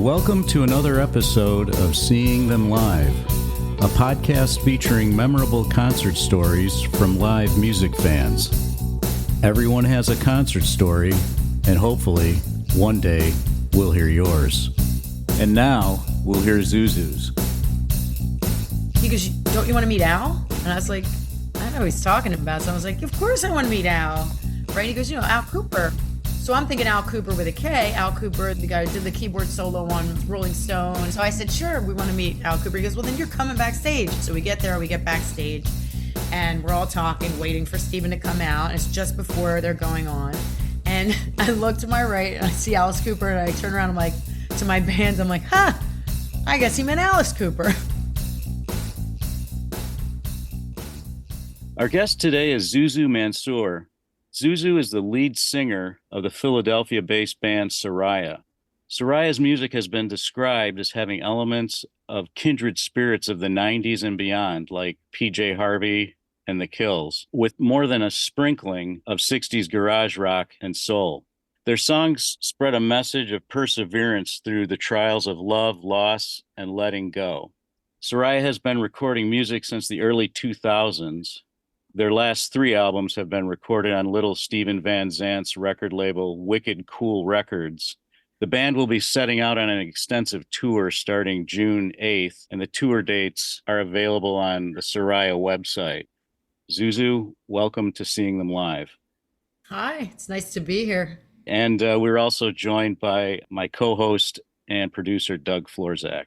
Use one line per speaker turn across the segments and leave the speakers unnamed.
Welcome to another episode of Seeing Them Live, a podcast featuring memorable concert stories from live music fans. Everyone has a concert story, and hopefully, one day, we'll hear yours. And now, we'll hear ZouZou's.
He goes, don't you want to meet Al? And I was like, I don't know what he's talking about. So I was like, of course I want to meet Al. Right? He goes, Al Cooper. So I'm thinking Al Cooper with a K. Al Cooper, the guy who did the keyboard solo on Rolling Stone. So I said, sure, we want to meet Al Cooper. He goes, well, then you're coming backstage. So we get there, we get backstage, and we're all talking, waiting for Steven to come out. And it's just before they're going on. And I look to my right, and I see Alice Cooper, and I turn around, I'm like, to my band, I'm like, I guess he meant Alice Cooper.
Our guest today is ZouZou Mansour. ZouZou is the lead singer of the Philadelphia-based band Soraia. Soraia's music has been described as having elements of kindred spirits of the 90s and beyond, like PJ Harvey and The Kills, with more than a sprinkling of 60s garage rock and soul. Their songs spread a message of perseverance through the trials of love, loss, and letting go. Soraia has been recording music since the early 2000s. Their last 3 albums have been recorded on little Steven Van Zandt's record label, Wicked Cool Records. The band will be setting out on an extensive tour starting June 8th, and the tour dates are available on the Soraia website. ZouZou, welcome to Seeing Them Live.
Hi, it's nice to be here.
And we're also joined by my co-host and producer, Doug Florzak.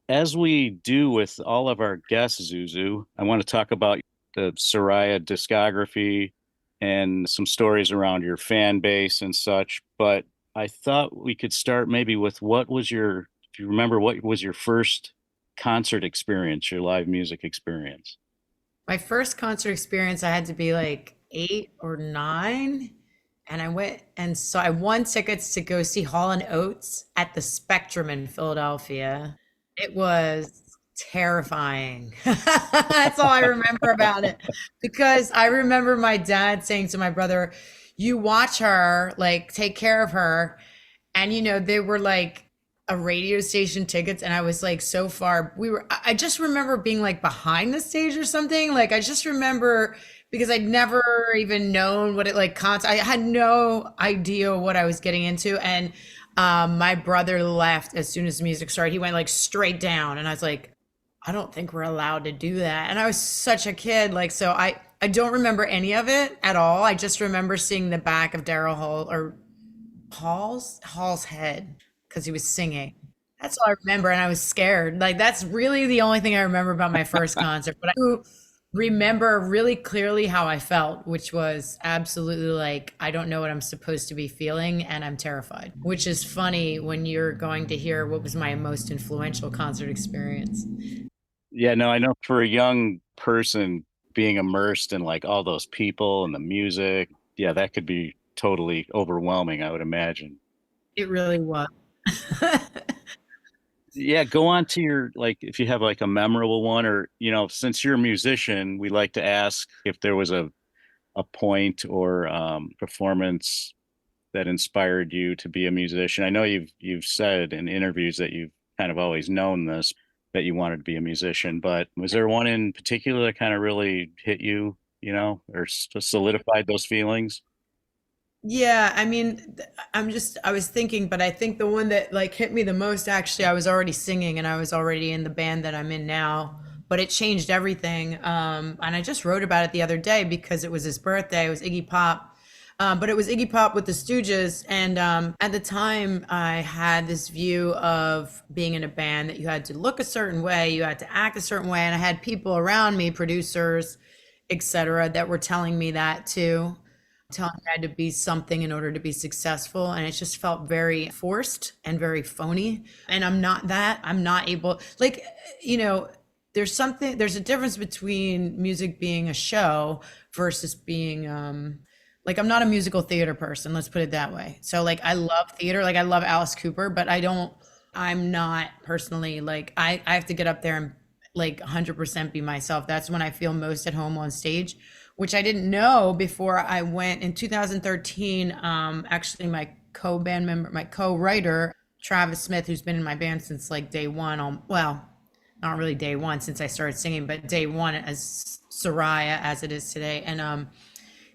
As we do with all of our guests, ZouZou, I want to talk about the Soraia discography and some stories around your fan base and such. But I thought we could start maybe with what was your first concert experience, your live music experience?
My first concert experience, I had to be like 8 or 9. And I went, and so I won tickets to go see Hall & Oates at the Spectrum in Philadelphia. It was terrifying. That's all I remember about it. Because I remember my dad saying to my brother, you watch her, like, take care of her. And, they were like a radio station tickets. And I was like, so far, I just remember being like behind the stage or something. Like, I just remember, because I'd never even known what it like, I had no idea what I was getting into. And my brother left as soon as the music started. He went like straight down. And I was like, I don't think we're allowed to do that. And I was such a kid. Like, so I don't remember any of it at all. I just remember seeing the back of Daryl Hall or Hall's head because he was singing. That's all I remember. And I was scared. Like, that's really the only thing I remember about my first concert. But I do remember really clearly how I felt, which was absolutely like, I don't know what I'm supposed to be feeling, and I'm terrified, which is funny when you're going to hear what was my most influential concert experience.
Yeah, no, I know for a young person being immersed in like all those people and the music, yeah, that could be totally overwhelming, I would imagine.
It really was.
Yeah, go on to your, like, if you have like a memorable one, or, since you're a musician, we like to ask if there was a point or performance that inspired you to be a musician. I know you've said in interviews that you've kind of always known this, that you wanted to be a musician, but was there one in particular that kind of really hit you, or solidified those feelings?
Yeah, I mean, I was thinking, but I think the one that like hit me the most, actually, I was already singing and I was already in the band that I'm in now, but it changed everything. And I just wrote about it the other day because it was his birthday. It was Iggy Pop. But it was Iggy Pop with the Stooges. And at the time, I had this view of being in a band that you had to look a certain way, you had to act a certain way. And I had people around me, producers, etc., that were telling me that too, telling me I had to be something in order to be successful. And it just felt very forced and very phony. And I'm not that. I'm not able, like, there's a difference between music being a show versus being, like, I'm not a musical theater person, let's put it that way. So like, I love theater, like I love Alice Cooper, but I'm not personally, like, I have to get up there and like 100% be myself. That's when I feel most at home on stage, which I didn't know before I went in 2013. Actually, my co-band member, my co-writer, Travis Smith, who's been in my band since like day one, well, not really day one since I started singing, but day one as Soraia as it is today. And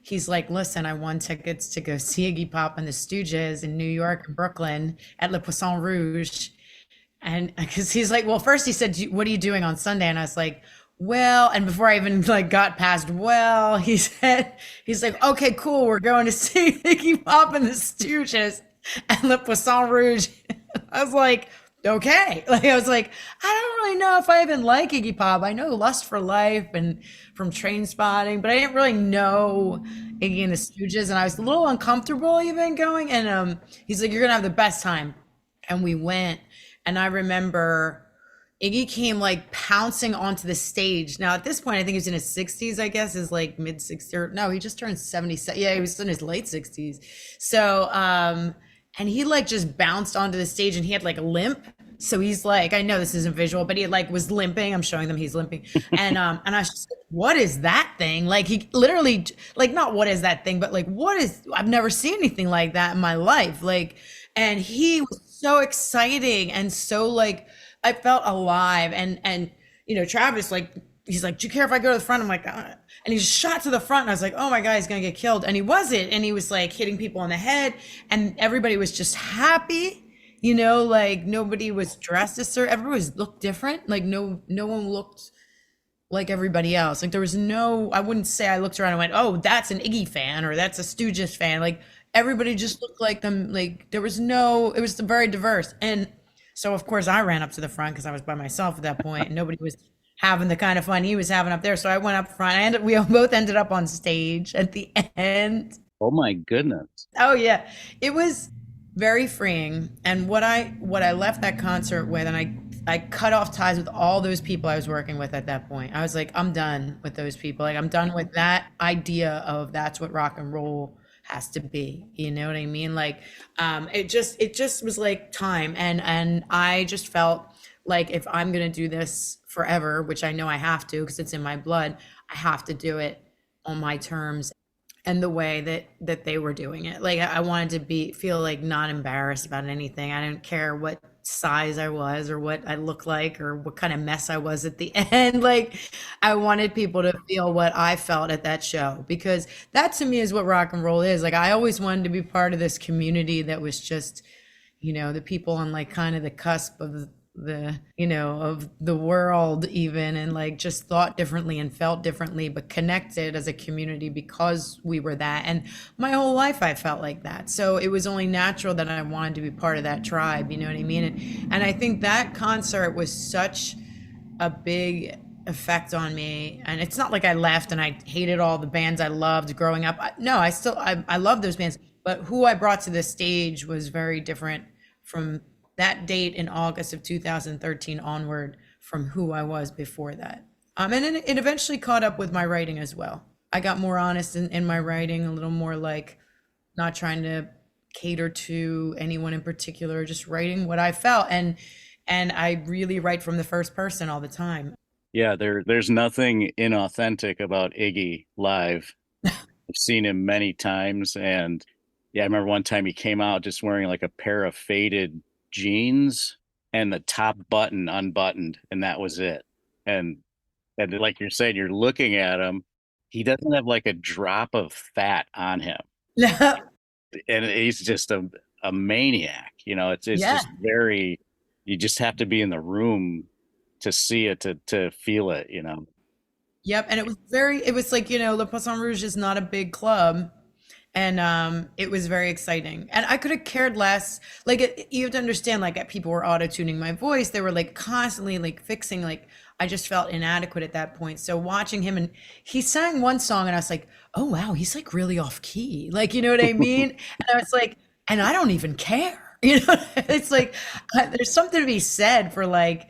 he's like, listen, I won tickets to go see Iggy Pop and the Stooges in New York and Brooklyn at Le Poisson Rouge. And because he's like, well, first he said, what are you doing on Sunday? And I was like, well, and before I even like got past, well, he said, he's like, okay, cool. We're going to see Iggy Pop and the Stooges at Le Poisson Rouge. I was like, okay. Like, I was like, I don't really know if I even like Iggy Pop. I know Lust for Life and from Train Spotting, but I didn't really know Iggy and the Stooges. And I was a little uncomfortable even going. And he's like, you're going to have the best time. And we went. And I remember Iggy came like pouncing onto the stage. Now at this point, I think he was in his 60s, I guess, his like mid 60s. Or no, he just turned 77. Yeah, he was in his late 60s. So, and he like just bounced onto the stage and he had like a limp. So he's like, I know this isn't visual, but he like was limping. I'm showing them he's limping. And I was just like, what is that thing? Like he literally like, not what is that thing, but like, I've never seen anything like that in my life. Like, and he was so exciting and so like, I felt alive. And, you know, Travis, like, he's like, do you care if I go to the front? I'm like, and he just shot to the front. And I was like, oh my God, he's going to get killed. And he wasn't. And he was like hitting people on the head and everybody was just happy. You know, like nobody was dressed as certain. Everybody looked different. Like no one looked like everybody else. Like there was no, I wouldn't say I looked around and went, oh, that's an Iggy fan or that's a Stooges fan. Like everybody just looked like them. Like there was no, it was very diverse. And so of course I ran up to the front because I was by myself at that point and nobody was having the kind of fun he was having up there. So I went up front. We both ended up on stage at the end.
Oh my goodness.
Oh yeah. It was very freeing. And what I left that concert with, and I cut off ties with all those people I was working with at that point. I was like, I'm done with those people. Like I'm done with that idea of that's what rock and roll has to be. You know what I mean? Like it just was like time. And I just felt like if I'm gonna do this forever, which I know I have to because it's in my blood, I have to do it on my terms and the way that they were doing it. Like I wanted to feel like not embarrassed about anything. I didn't care what size I was or what I looked like or what kind of mess I was at the end. Like I wanted people to feel what I felt at that show because that to me is what rock and roll is. Like I always wanted to be part of this community that was just, you know, the people on like kind of the cusp of of the world even, and like just thought differently and felt differently, but connected as a community because we were that. And my whole life I felt like that. So it was only natural that I wanted to be part of that tribe, you know what I mean? And I think that concert was such a big effect on me. And it's not like I left and I hated all the bands I loved growing up. No, I love those bands, but who I brought to the stage was very different from that date in August of 2013 onward from who I was before that. And then it eventually caught up with my writing as well. I got more honest in my writing, a little more like not trying to cater to anyone in particular, just writing what I felt. And I really write from the first person all the time.
Yeah, there's nothing inauthentic about Iggy live. I've seen him many times. And yeah, I remember one time he came out just wearing like a pair of faded jeans and the top button unbuttoned, and that was it. And like you're saying, you're looking at him, he doesn't have like a drop of fat on him. And he's just a maniac, you know. It's
Yeah.
just very, you just have to be in the room to see it, to feel it, you know.
Yep. And it was like, you know, Le Poisson Rouge is not a big club. And it was very exciting. And I could have cared less. Like you have to understand, like people were auto-tuning my voice. They were like constantly like fixing, like I just felt inadequate at that point. So watching him, and he sang one song and I was like, oh wow, he's like really off key. Like, you know what I mean? And I was like, and I don't even care. You know, it's like there's something to be said for like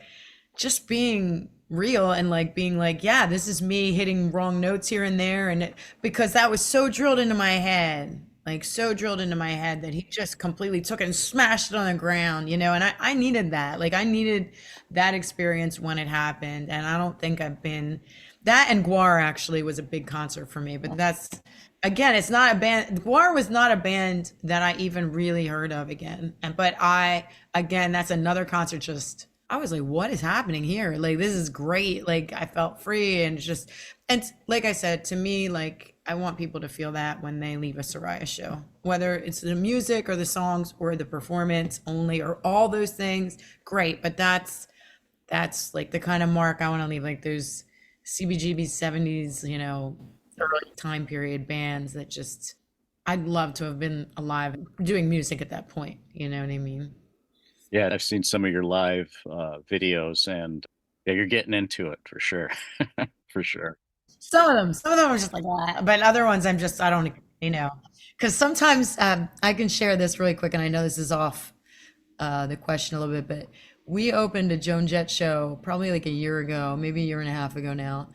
just being real and like being like, yeah, this is me hitting wrong notes here and there. And because that was so drilled into my head, like so drilled into my head that he just completely took it and smashed it on the ground, you know. And I needed that. Like I needed that experience when it happened. And I don't think I've been That and Guar actually was a big concert for me, but that's again, it's not a band. Guar was not a band that I even really heard of again. And but I again, that's another concert. Just I was like, what is happening here? Like this is great. Like I felt free and just and like I said, to me, like I want people to feel that when they leave a Soraya show, whether it's the music or the songs or the performance only or all those things. Great, but that's like the kind of mark I want to leave. Like those CBGB 70s, early time period bands that just, I'd love to have been alive doing music at that point. You know what I mean?
Yeah, I've seen some of your live videos, and yeah, you're getting into it for sure. For sure.
Some of them are just like, ah. But other ones I don't, because sometimes I can share this really quick, and I know this is off the question a little bit, but we opened a Joan Jett show probably like a year ago, maybe a year and a half ago now.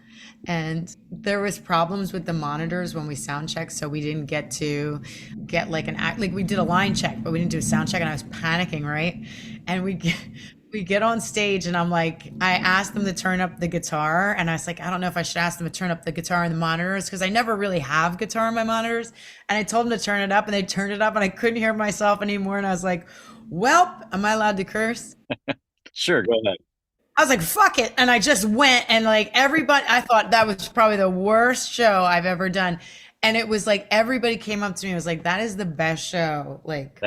And there was problems with the monitors when we sound checked, so we didn't get to get like an act like we did a line check, but we didn't do a sound check, and I was panicking, right? And we get on stage, and I'm like, I asked them to turn up the guitar, and I was like, I don't know if I should ask them to turn up the guitar and the monitors because I never really have guitar in my monitors. And I told them to turn it up, and they turned it up, and I couldn't hear myself anymore. And I was like, well, am I allowed to curse?
Sure, go ahead.
I was like, fuck it. And I just went, and like everybody, I thought that was probably the worst show I've ever done. And it was like everybody came up to me and was like, that is the best show. Like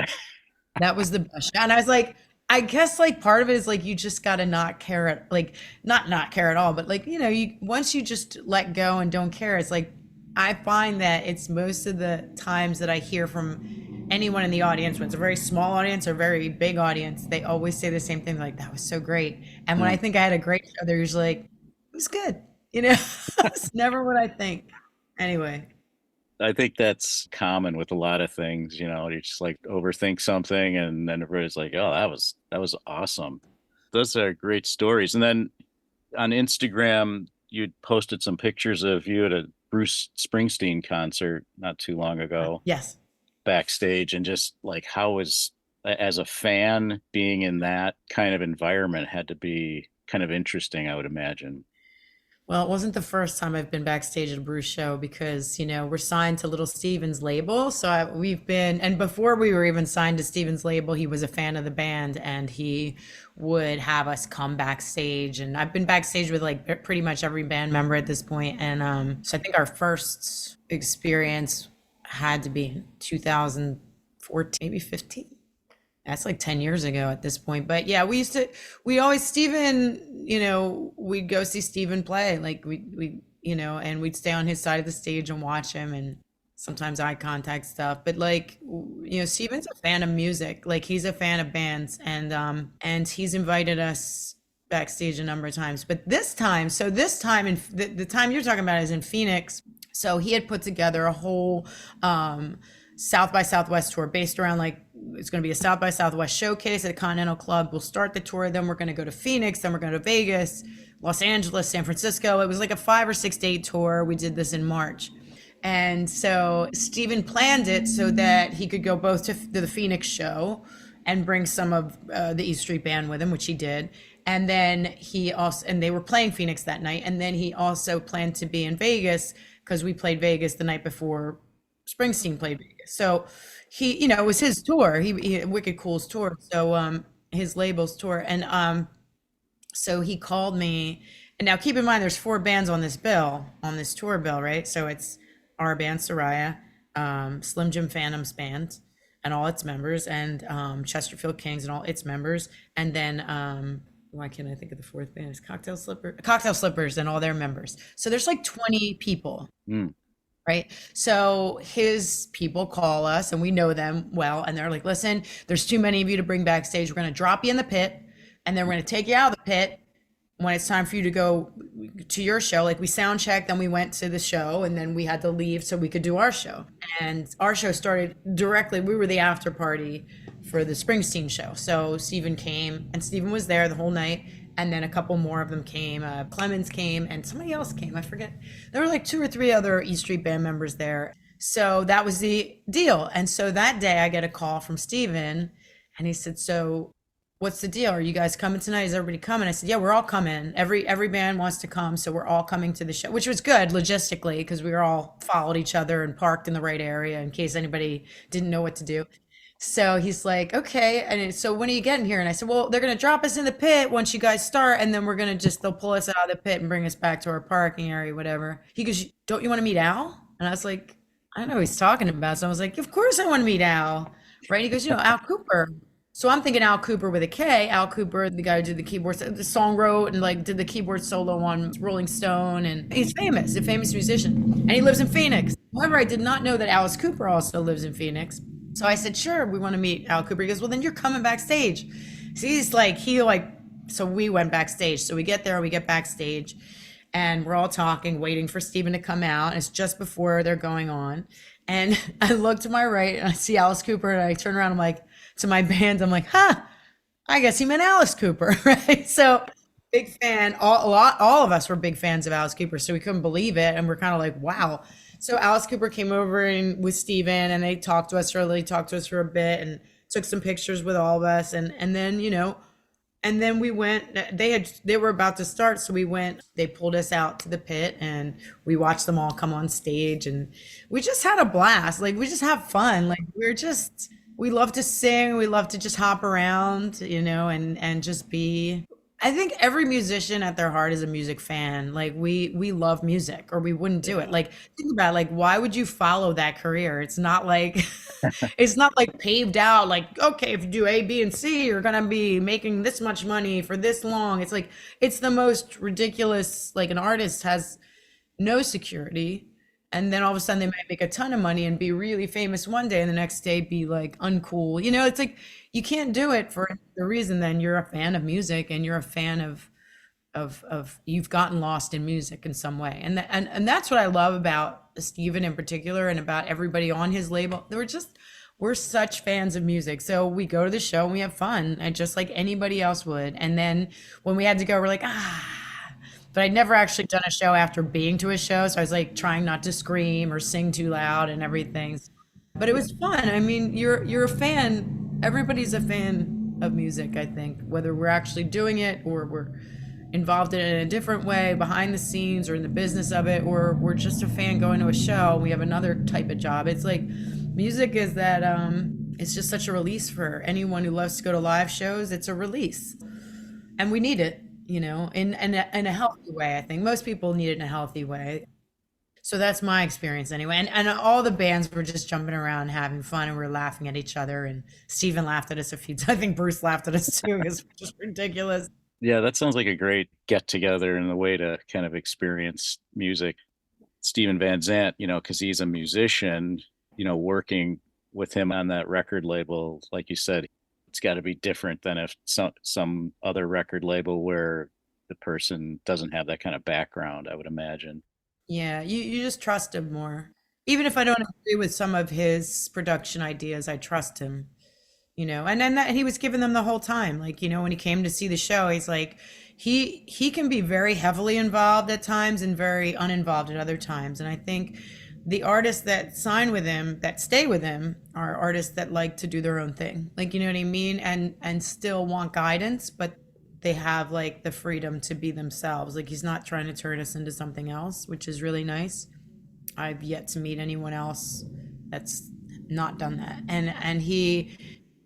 that was the best show. And I was like, I guess like part of it is like you just gotta not care at like not care at all, but like, you once you just let go and don't care, it's like I find that it's most of the times that I hear from anyone in the audience, when it's a very small audience or very big audience, they always say the same thing, like, that was so great. And when I think I had a great show, they're usually like, it was good. It's never what I think. Anyway.
I think that's common with a lot of things, you just like overthink something and then everybody's like, oh, that was awesome. Those are great stories. And then on Instagram, you posted some pictures of you at a Bruce Springsteen concert not too long ago,
Yes.
backstage, and just like how was, as a fan, being in that kind of environment had to be kind of interesting, I would imagine.
Well, it wasn't the first time I've been backstage at a Bruce show because, we're signed to Little Steven's label. So we've been, and before we were even signed to Steven's label, he was a fan of the band and he would have us come backstage. And I've been backstage with like pretty much every band member at this point. And so I think our first experience had to be in 2014, maybe 15. That's like 10 years ago at this point. But yeah, we always, Steven, we'd go see Steven play. Like and we'd stay on his side of the stage and watch him, and sometimes eye contact stuff. But like, Steven's a fan of music. Like he's a fan of bands, and he's invited us backstage a number of times. But this time, in the time you're talking about is in Phoenix. So he had put together a whole, South by Southwest tour based around like it's going to be a South by Southwest showcase at a Continental Club. We'll start the tour, then we're going to go to Phoenix, then we're going to Vegas, Los Angeles, San Francisco. It was like a 5 or 6 day tour. We did this in March. And so Steven planned it so that he could go both to the Phoenix show and bring some of the E Street Band with him, which he did. And then and they were playing Phoenix that night. And then he also planned to be in Vegas because we played Vegas the night before Springsteen played Vegas. So he, it was his tour. He Wicked Cool's tour. So his label's tour. And so he called me. And now keep in mind there's 4 bands on this tour bill, right? So it's our band Soraia, Slim Jim Phantom's band and all its members, and Chesterfield Kings and all its members. And then why can't I think of the 4th band? It's Cocktail Slippers and all their members. So there's like 20 people. Right. So his people call us and we know them well. And they're like, listen, there's too many of you to bring backstage. We're going to drop you in the pit and then we're going to take you out of the pit when it's time for you to go to your show. Like we sound checked, then we went to the show and then we had to leave so we could do our show. And our show started directly. We were the after party for the Springsteen show. So Steven came and Steven was there the whole night. And then a couple more of them came. Clemens came and somebody else came. I forget. There were like 2 or 3 other E Street Band members there. So that was the deal. And so that day I get a call from Steven and he said, so what's the deal? Are you guys coming tonight? Is everybody coming? I said, yeah, we're all coming. Every band wants to come, so we're all coming to the show, which was good logistically because we were all followed each other and parked in the right area in case anybody didn't know what to do. So he's like, okay. So when are you getting here? And I said, well, they're going to drop us in the pit once you guys start. And then we're going to they'll pull us out of the pit and bring us back to our parking area, whatever. He goes, don't you want to meet Al? And I was like, I don't know what he's talking about. So I was like, of course I want to meet Al. Right. He goes, Al Cooper. So I'm thinking Al Cooper with a K. Al Cooper, the guy who did the keyboards, the song wrote and like did the keyboard solo on Rolling Stone, and he's famous, a famous musician, and he lives in Phoenix. However, I did not know that Alice Cooper also lives in Phoenix. So I said, sure, we want to meet Al Cooper. He goes, well, then you're coming backstage. So so we went backstage. So we get there, we get backstage, and we're all talking, waiting for Steven to come out. And it's just before they're going on. And I look to my right and I see Alice Cooper, and I turn around, I'm like, to my band, I'm like, I guess he meant Alice Cooper, right? So big fan. All of us were big fans of Alice Cooper, so we couldn't believe it, and we're kind of like, wow. So Alice Cooper came over and with Steven, and they talked to us for a bit, and took some pictures with all of us, and then and then we went. They were about to start, so we went. They pulled us out to the pit, and we watched them all come on stage, and we just had a blast. Like we just have fun. Like we love to sing. We love to just hop around, and just be. I think every musician at their heart is a music fan. Like we love music, or we wouldn't do it. Like think about it, like why would you follow that career? It's not like it's not like paved out. Like okay, if you do A, B, and C, you're gonna be making this much money for this long. It's like it's the most ridiculous. Like an artist has no security, and then all of a sudden they might make a ton of money and be really famous one day, and the next day be like uncool. It's like you can't do it for the reason. Then you're a fan of music, and you're a fan of you've gotten lost in music in some way, and that's what I love about Steven in particular, and about everybody on his label. We're such fans of music, so we go to the show and we have fun, and just like anybody else would. And then when we had to go, we're like but I'd never actually done a show after being to a show, so I was like trying not to scream or sing too loud and everything. But it was fun. I mean, you're a fan. Everybody's a fan of music, I think, whether we're actually doing it or we're involved in it in a different way, behind the scenes or in the business of it, or we're just a fan going to a show. We have another type of job. It's like music is that it's just such a release for anyone who loves to go to live shows. It's a release, and we need it, in a healthy way. I think most people need it in a healthy way. So that's my experience anyway. And all the bands were just jumping around, having fun, and we were laughing at each other. And Steven laughed at us a few times. I think Bruce laughed at us too. It was just ridiculous.
Yeah, that sounds like a great get together and a way to kind of experience music. Steven Van Zandt, because he's a musician, working with him on that record label, like you said, it's got to be different than if some other record label where the person doesn't have that kind of background, I would imagine.
Yeah, you just trust him more. Even if I don't agree with some of his production ideas, I trust him. And then he was giving them the whole time. Like, when he came to see the show, he's like, he can be very heavily involved at times and very uninvolved at other times. And I think the artists that sign with him, that stay with him, are artists that like to do their own thing. Like, you know what I mean? And still want guidance, but they have like the freedom to be themselves. Like he's not trying to turn us into something else, which is really nice. I've yet to meet anyone else that's not done that. And he,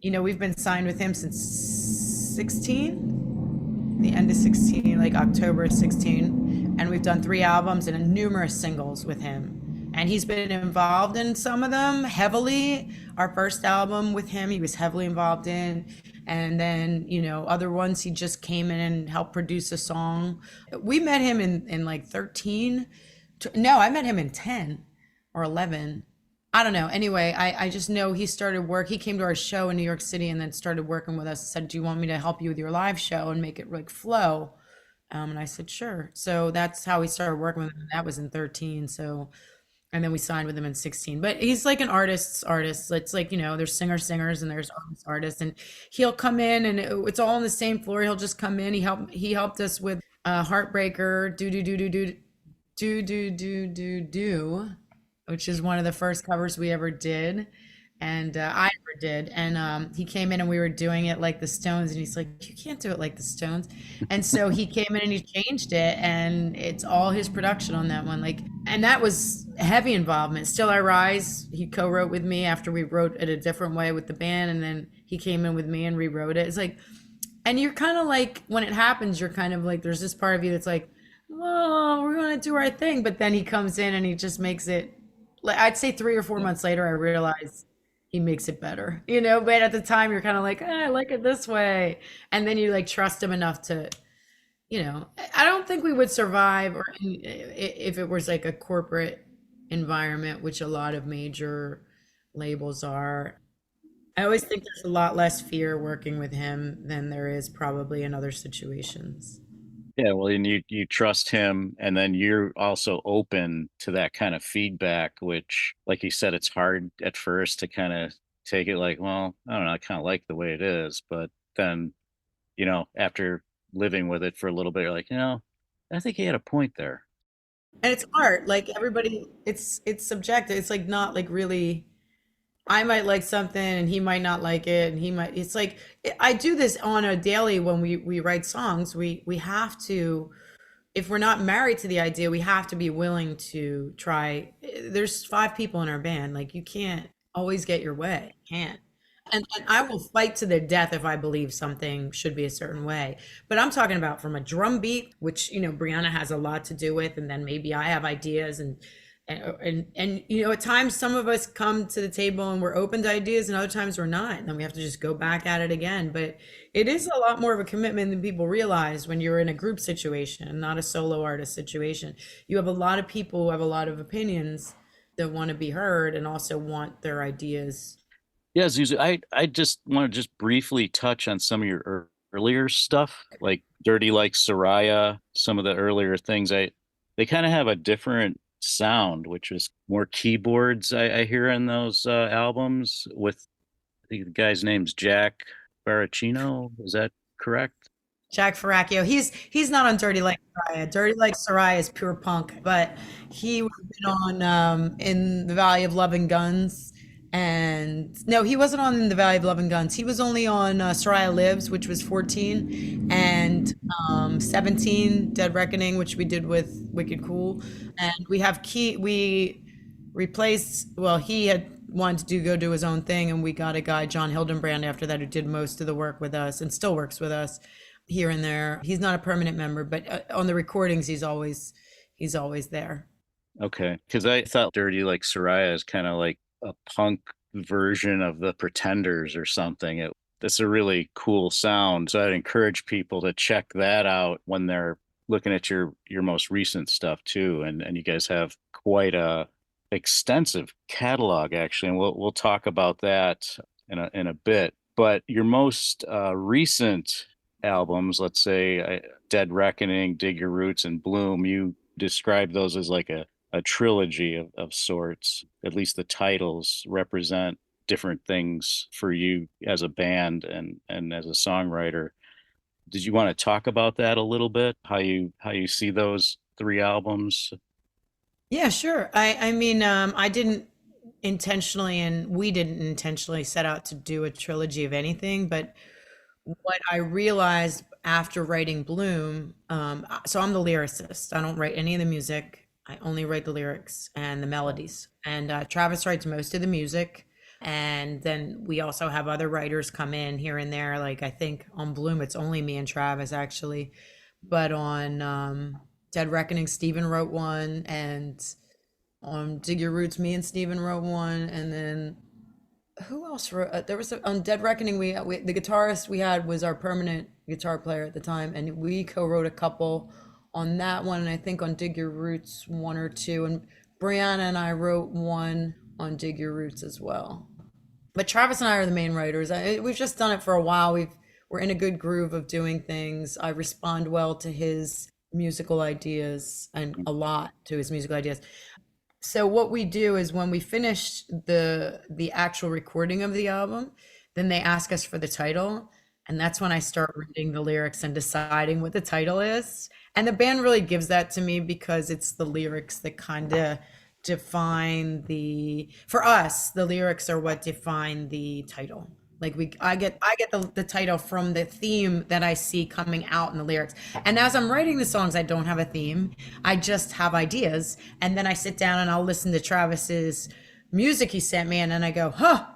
we've been signed with him since 16, the end of 16, like October 16. And we've done 3 albums and numerous singles with him. And he's been involved in some of them heavily. Our first album with him, he was heavily involved in. And then, other ones, he just came in and helped produce a song. We met him in like 13. No, I met him in 10 or 11. I don't know. Anyway, I just know he started work. He came to our show in New York City and then started working with us and said, do you want me to help you with your live show and make it like flow? And I said, sure. So that's how we started working with him. That was in 13. So, and then we signed with him in 16. But he's like an artist's artist. It's like, there's singers and there's artists. And he'll come in and it's all on the same floor. He'll just come in. He helped us with Heartbreaker, do, which is one of the first covers we ever did. And I never did, and he came in and we were doing it like the Stones, and he's like, "You can't do it like the Stones," and so he came in and he changed it, and it's all his production on that one. Like, and that was heavy involvement. Still I Rise, he co-wrote with me after we wrote it a different way with the band, and then he came in with me and rewrote it. It's like, and you're kind of like, when it happens, you're kind of like, there's this part of you that's like, "Oh, we're gonna do our thing," but then he comes in and he just makes it. Like, I'd say 3 or 4 months later, I realized he makes it better, you know. But at the time, you're kind of like, I like it this way, and then you like trust him enough to, you know. I don't think we would survive, or if it was like a corporate environment, which a lot of major labels are. I always think there's a lot less fear working with him than there is probably in other situations.
Yeah, well, and you trust him, and then you're also open to that kind of feedback, which, like you said, it's hard at first to kind of take it like, well, I don't know, I kind of like the way it is, but then, after living with it for a little bit, you're like, I think he had a point there.
And it's art. Like everybody, it's subjective. It's like not like really. I might like something and he might not like it, and he might. It's like I do this on a daily when we write songs. We have to, if we're not married to the idea, we have to be willing to try. There's 5 people in our band. Like you can't always get your way. Can't. And I will fight to the death if I believe something should be a certain way. But I'm talking about from a drum beat, which, Brianna has a lot to do with, and then maybe I have ideas, and at times some of us come to the table and we're open to ideas, and other times we're not, and then we have to just go back at it again. But it is a lot more of a commitment than people realize when you're in a group situation, not a solo artist situation. You have a lot of people who have a lot of opinions that want to be heard and also want their ideas.
Yeah, Zuzu, I just want to just briefly touch on some of your earlier stuff, like Dirty Like Soraya, some of the earlier things. They kind of have a different sound, which is more keyboards I hear in those albums. With I think the guy's name's Jack Baracchino. Is that correct?
Jack Faracchio. He's not on Dirty Like Soraya. Dirty Like Soraya is pure punk, but he was been on in the Valley of Love and Guns. And no, he wasn't on the Valley of Love and Guns. He was only on Soraya Lives, which was 14, and 17, Dead Reckoning, which we did with Wicked Cool. And we replaced, well, he had wanted to go do his own thing, and we got a guy, John Hildenbrand, after that, who did most of the work with us and still works with us here and there. He's not a permanent member, but on the recordings, he's always there.
Okay, because I thought Dirty Like Soraya is kind of like a punk version of the Pretenders or something. It's a really cool sound. So I'd encourage people to check that out when they're looking at your most recent stuff too. And you guys have quite a extensive catalog actually, and we'll talk about that in a bit. But your most recent albums, let's say Dead Reckoning, Dig Your Roots, and Bloom, you describe those as like a trilogy of sorts. At least the titles represent different things for you as a band and as a songwriter. Did you want to talk about that a little bit? How you see those 3 albums?
Yeah, sure. I mean, I didn't intentionally, and we didn't intentionally set out to do a trilogy of anything, but what I realized after writing Bloom, so I'm the lyricist. I don't write any of the music. I only write the lyrics and the melodies. And Travis writes most of the music. And then we also have other writers come in here and there. Like I think on Bloom, it's only me and Travis actually. But on Dead Reckoning, Steven wrote one. And on Dig Your Roots, me and Steven wrote one. And then who else wrote? There was on Dead Reckoning. We the guitarist we had was our permanent guitar player at the time, and we co-wrote a couple on that one. And I think on Dig Your Roots, one or two. And Brianna and I wrote one on Dig Your Roots as well. But Travis and I are the main writers. We've just done it for a while. We're in a good groove of doing things. I respond well to his musical ideas and a lot to his musical ideas. So what we do is when we finish the actual recording of the album, then they ask us for the title, and that's when I start reading the lyrics and deciding what the title is. And the band really gives that to me because it's the lyrics that kind of define for us, the lyrics are what define the title. Like I get the title from the theme that I see coming out in the lyrics. And as I'm writing the songs, I don't have a theme. I just have ideas. And then I sit down and I'll listen to Travis's music he sent me, and then I go, huh,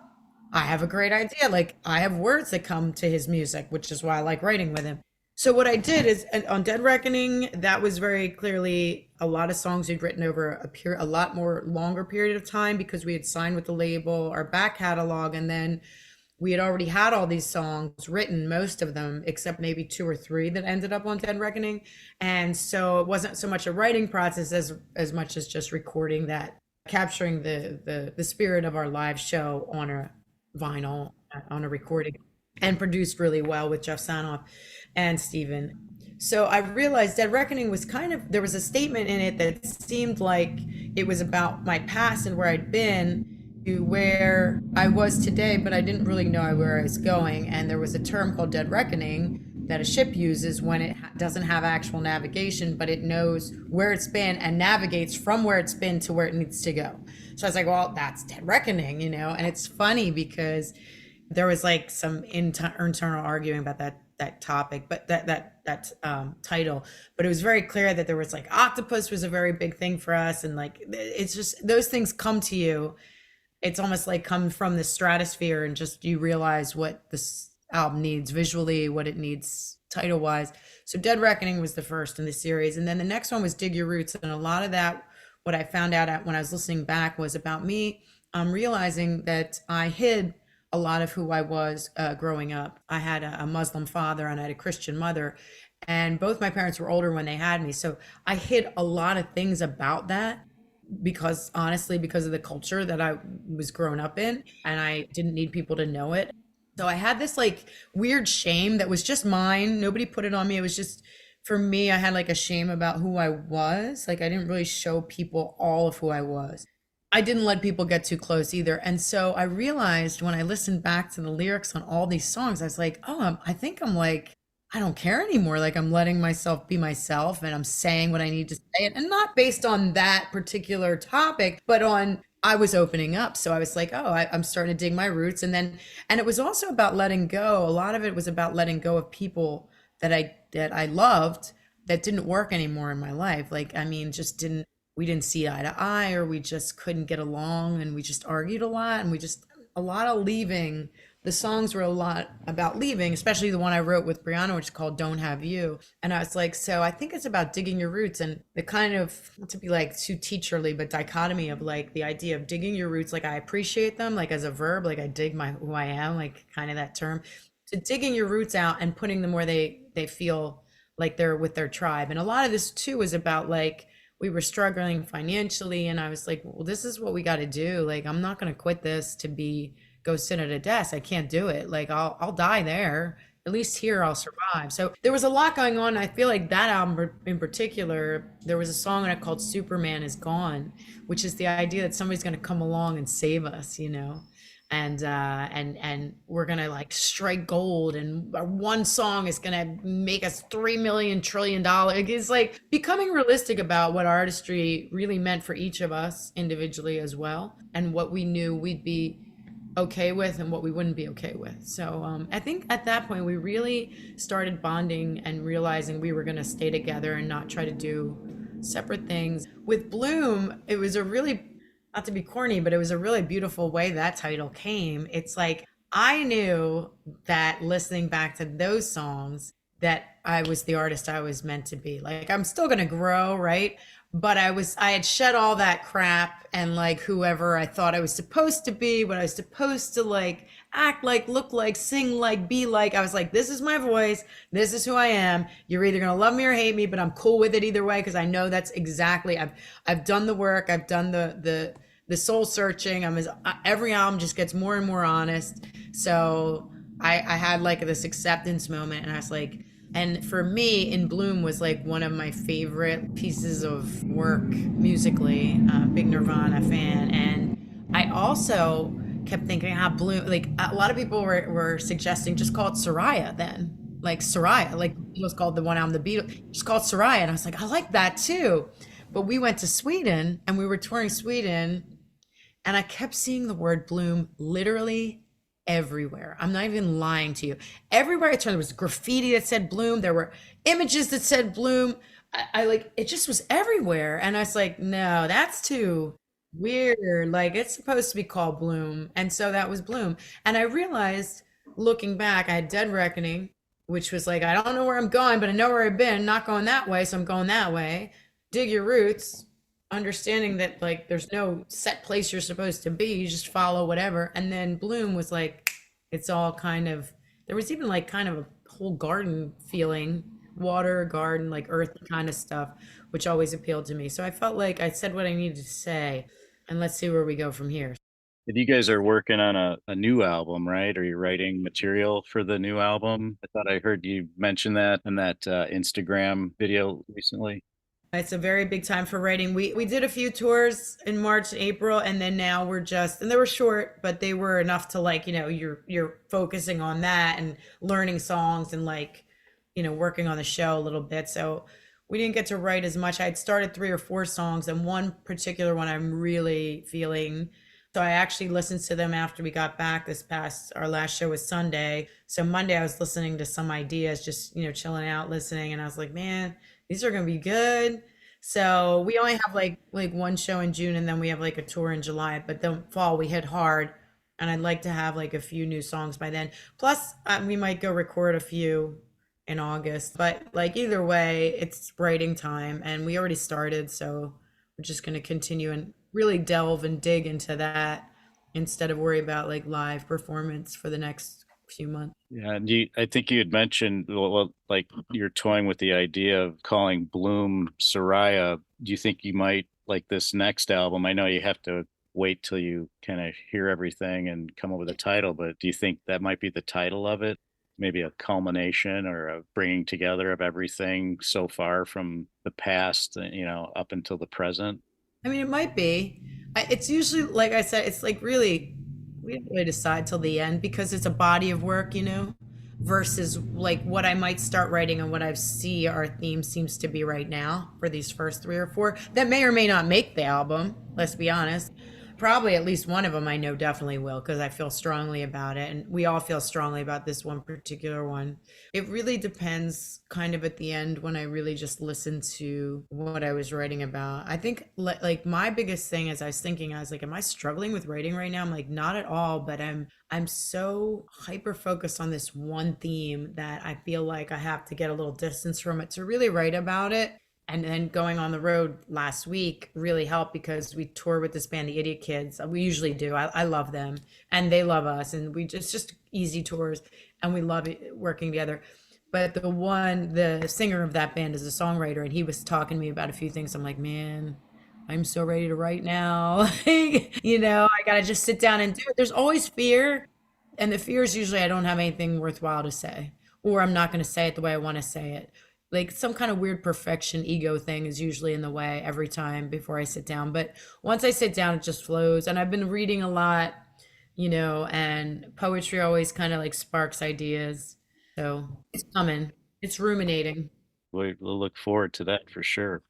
I have a great idea. Like I have words that come to his music, which is why I like writing with him. So what I did is on Dead Reckoning, that was very clearly a lot of songs we'd written over a lot more longer period of time because we had signed with the label, our back catalog, and then we had already had all these songs written, most of them, except maybe two or three that ended up on Dead Reckoning. And so it wasn't so much a writing process as much as just recording that, capturing the spirit of our live show on a vinyl, on a recording, and produced really well with Jeff Sanoff and Steven. So I realized Dead Reckoning was there was a statement in it that seemed like it was about my past and where I'd been to where I was today, but I didn't really know where I was going. And there was a term called Dead Reckoning that a ship uses when it doesn't have actual navigation, but it knows where it's been and navigates from where it's been to where it needs to go. So I was like, well, that's Dead Reckoning, And it's funny because there was like some internal arguing about that topic, but that title. But it was very clear that there was like octopus was a very big thing for us, and like it's just those things come to you. It's almost like come from the stratosphere, and just you realize what this album needs visually, what it needs title wise. So Dead Reckoning was the first in the series, and then the next one was Dig Your Roots, and a lot of that, what I found out when I was listening back, was about me realizing that I hid a lot of who I was growing up. I had a Muslim father and I had a Christian mother, and both my parents were older when they had me. So I hid a lot of things about that because honestly, because of the culture that I was grown up in, and I didn't need people to know it. So I had this like weird shame that was just mine. Nobody put it on me. It was just for me. I had like a shame about who I was. Like I didn't really show people all of who I was. I didn't let people get too close either. And so I realized when I listened back to the lyrics on all these songs, I was like, oh, I think I'm like, I don't care anymore. Like I'm letting myself be myself, and I'm saying what I need to say, and not based on that particular topic, but on I was opening up. So I was like, oh, I'm starting to dig my roots. And it was also about letting go. A lot of it was about letting go of people that I loved that didn't work anymore in my life. Like, I mean, we didn't see eye to eye, or we just couldn't get along, and we just argued a lot, and a lot of leaving. The songs were a lot about leaving, especially the one I wrote with Brianna, which is called Don't Have You. And I was like, so I think it's about digging your roots, and the kind of, not to be like too teacherly, but dichotomy of like the idea of digging your roots. Like I appreciate them, like as a verb, like I dig who I am, like kind of that term, to digging your roots out and putting them where they feel like they're with their tribe. And a lot of this too is about like, we were struggling financially, and I was like, well, this is what we got to do. Like, I'm not going to quit this to go sit at a desk. I can't do it. Like, I'll die there. At least here I'll survive. So there was a lot going on. I feel like that album in particular, there was a song on it called Superman Is Gone, which is the idea that somebody's going to come along and save us, and we're gonna like strike gold, and one song is gonna make us $3 million trillion. It's like becoming realistic about what artistry really meant for each of us individually as well, and what we knew we'd be okay with and what we wouldn't be okay with. So I think at that point we really started bonding and realizing we were gonna stay together and not try to do separate things. With Bloom, it was a really, not to be corny, but it was a really beautiful way that title came. It's like, I knew that listening back to those songs that I was the artist I was meant to be. Like, I'm still going to grow, right? But I had shed all that crap, and like whoever I thought I was supposed to be, what I was supposed to like act like, look like, sing like, be like, I was like, this is my voice. This is who I am. You're either going to love me or hate me, but I'm cool with it either way. Cause I know that's exactly, I've done the work. I've done the soul searching. Every album just gets more and more honest. So I had like this acceptance moment, and I was like, and for me, In Bloom was like one of my favorite pieces of work musically. Big Nirvana fan, and I also kept thinking how Bloom, like a lot of people were suggesting just call it Soraia then, like Soraia, like it was called the one album, the Beatles, just called Soraia, and I was like, I like that too. But we went to Sweden and we were touring Sweden, and I kept seeing the word Bloom literally everywhere. I'm not even lying to you. Everywhere I turned, there was graffiti that said Bloom. There were images that said Bloom. I like it just was everywhere. And I was like, no, that's too weird. Like it's supposed to be called Bloom. And so that was Bloom. And I realized looking back, I had Dead Reckoning, which was like, I don't know where I'm going, but I know where I've been, not going that way, so I'm going that way. Dig Your Roots, understanding that like there's no set place you're supposed to be, you just follow whatever. And then Bloom was like, it's all kind of, there was even like kind of a whole garden feeling, water, garden, like earthy kind of stuff, which always appealed to me. So I felt like I said what I needed to say, and let's see where we go from here.
And you guys are working on a new album, right? Are you writing material for the new album? I thought I heard you mention that in that Instagram video recently.
It's a very big time for writing. We did a few tours in March and April, and then now we're just, and they were short, but they were enough to like, you're focusing on that and learning songs and like, working on the show a little bit. So we didn't get to write as much. I'd started 3 or 4 songs, and one particular one I'm really feeling. So I actually listened to them after we got back this past, our last show was Sunday. So Monday I was listening to some ideas, just, chilling out, listening. And I was like, man, these are going to be good. So we only have like one show in June, and then we have like a tour in July, but the fall we hit hard, and I'd like to have like a few new songs by then. Plus we might go record a few in August, but like either way, it's writing time and we already started. So we're just going to continue and really delve and dig into that instead of worry about like live performance for the next few months.
Yeah, and I think you had mentioned, well, like you're toying with the idea of calling Bloom Soraia. Do you think you might like this next album? I know you have to wait till you kind of hear everything and come up with a title, but do you think that might be the title of it? Maybe a culmination or a bringing together of everything so far from the past, up until the present?
I mean, it might be. It's usually, like I said, it's like really, we don't really decide till the end because it's a body of work, versus like what I might start writing and what I see our theme seems to be right now for these first 3 or 4 that may or may not make the album. Let's be honest. Probably at least one of them I know definitely will because I feel strongly about it. And we all feel strongly about this one particular one. It really depends kind of at the end when I really just listen to what I was writing about. I think like my biggest thing as I was thinking, I was like, am I struggling with writing right now? I'm like, not at all, but I'm so hyper focused on this one theme that I feel like I have to get a little distance from it to really write about it. And then going on the road last week really helped because we tour with this band, the Idiot Kids. We usually do. I love them and they love us. And we just easy tours and we love it, working together. But the singer of that band is a songwriter, and he was talking to me about a few things. I'm like, man, I'm so ready to write now. I got to just sit down and do it. There's always fear. And the fear is usually I don't have anything worthwhile to say, or I'm not going to say it the way I want to say it. Like some kind of weird perfection ego thing is usually in the way every time before I sit down. But once I sit down, it just flows. And I've been reading a lot, and poetry always kind of like sparks ideas. So it's coming. It's ruminating.
We'll look forward to that for sure.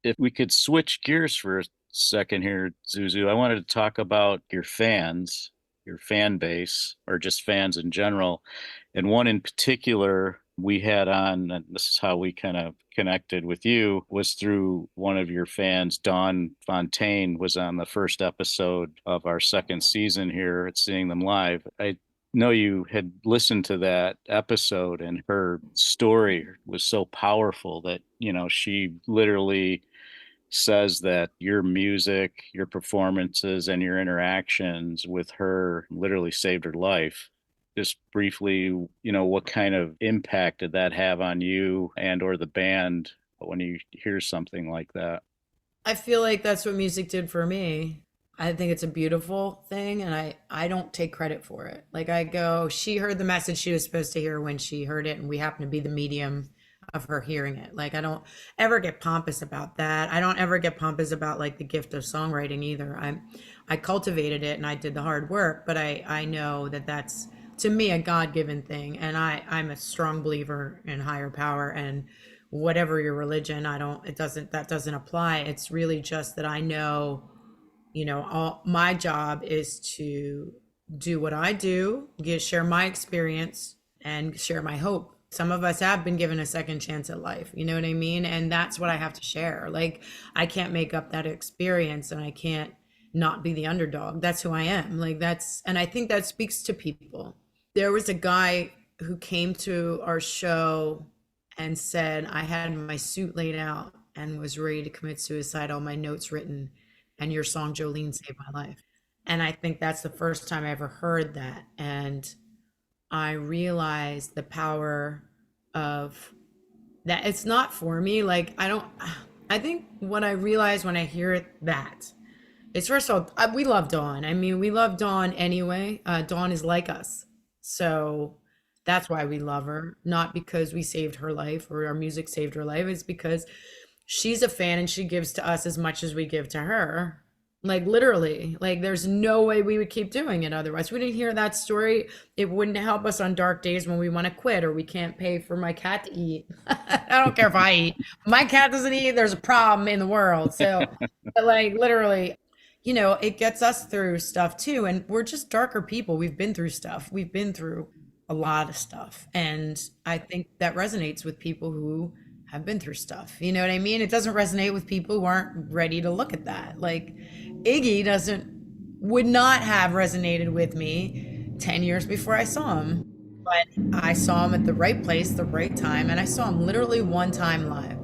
If we could switch gears for a second here, ZouZou, I wanted to talk about your fans, your fan base, or just fans in general. And one in particular we had on, and this is how we kind of connected with you, was through one of your fans, Dawn Fontaine, was on the first episode of our second season here at Seeing Them Live. I know you had listened to that episode, and her story was so powerful that, she literally says that your music, your performances, and your interactions with her literally saved her life. Just briefly, what kind of impact did that have on you and or the band when you hear something like that?
I feel like that's what music did for me. I think it's a beautiful thing, and I don't take credit for it. Like I go, she heard the message she was supposed to hear when she heard it, and we happen to be the medium of her hearing it. Like I don't ever get pompous about that. I don't ever get pompous about like the gift of songwriting either. I cultivated it and I did the hard work, but I know that that's to me a God-given thing, and I'm a strong believer in higher power, and whatever your religion, that doesn't apply. It's really just that I know, all my job is to do what I do, share my experience and share my hope. Some of us have been given a second chance at life, you know what I mean? And that's what I have to share. Like, I can't make up that experience, and I can't not be the underdog. That's who I am. And I think that speaks to people. There was a guy who came to our show and said, I had my suit laid out and was ready to commit suicide, all my notes written, and your song Jolene saved my life. And I think that's the first time I ever heard that. And I realized the power of that. It's not for me. I think what I realize when I hear that, it's first of all, we love Dawn. I mean, we love Dawn anyway. Dawn is like us. So that's why we love her, not because we saved her life or our music saved her life. It's because she's a fan and she gives to us as much as we give to her. Like, literally, like, there's no way we would keep doing it otherwise. We didn't hear that story. It wouldn't help us on dark days when we want to quit or we can't pay for my cat to eat. I don't care if I eat. My cat doesn't eat, there's a problem in the world. So, but like, literally, it gets us through stuff too. And we're just darker people. We've been through stuff. We've been through a lot of stuff. And I think that resonates with people who have been through stuff. You know what I mean? It doesn't resonate with people who aren't ready to look at that. Like, Iggy would not have resonated with me 10 years before I saw him. But I saw him at the right place, the right time, and I saw him literally one time live,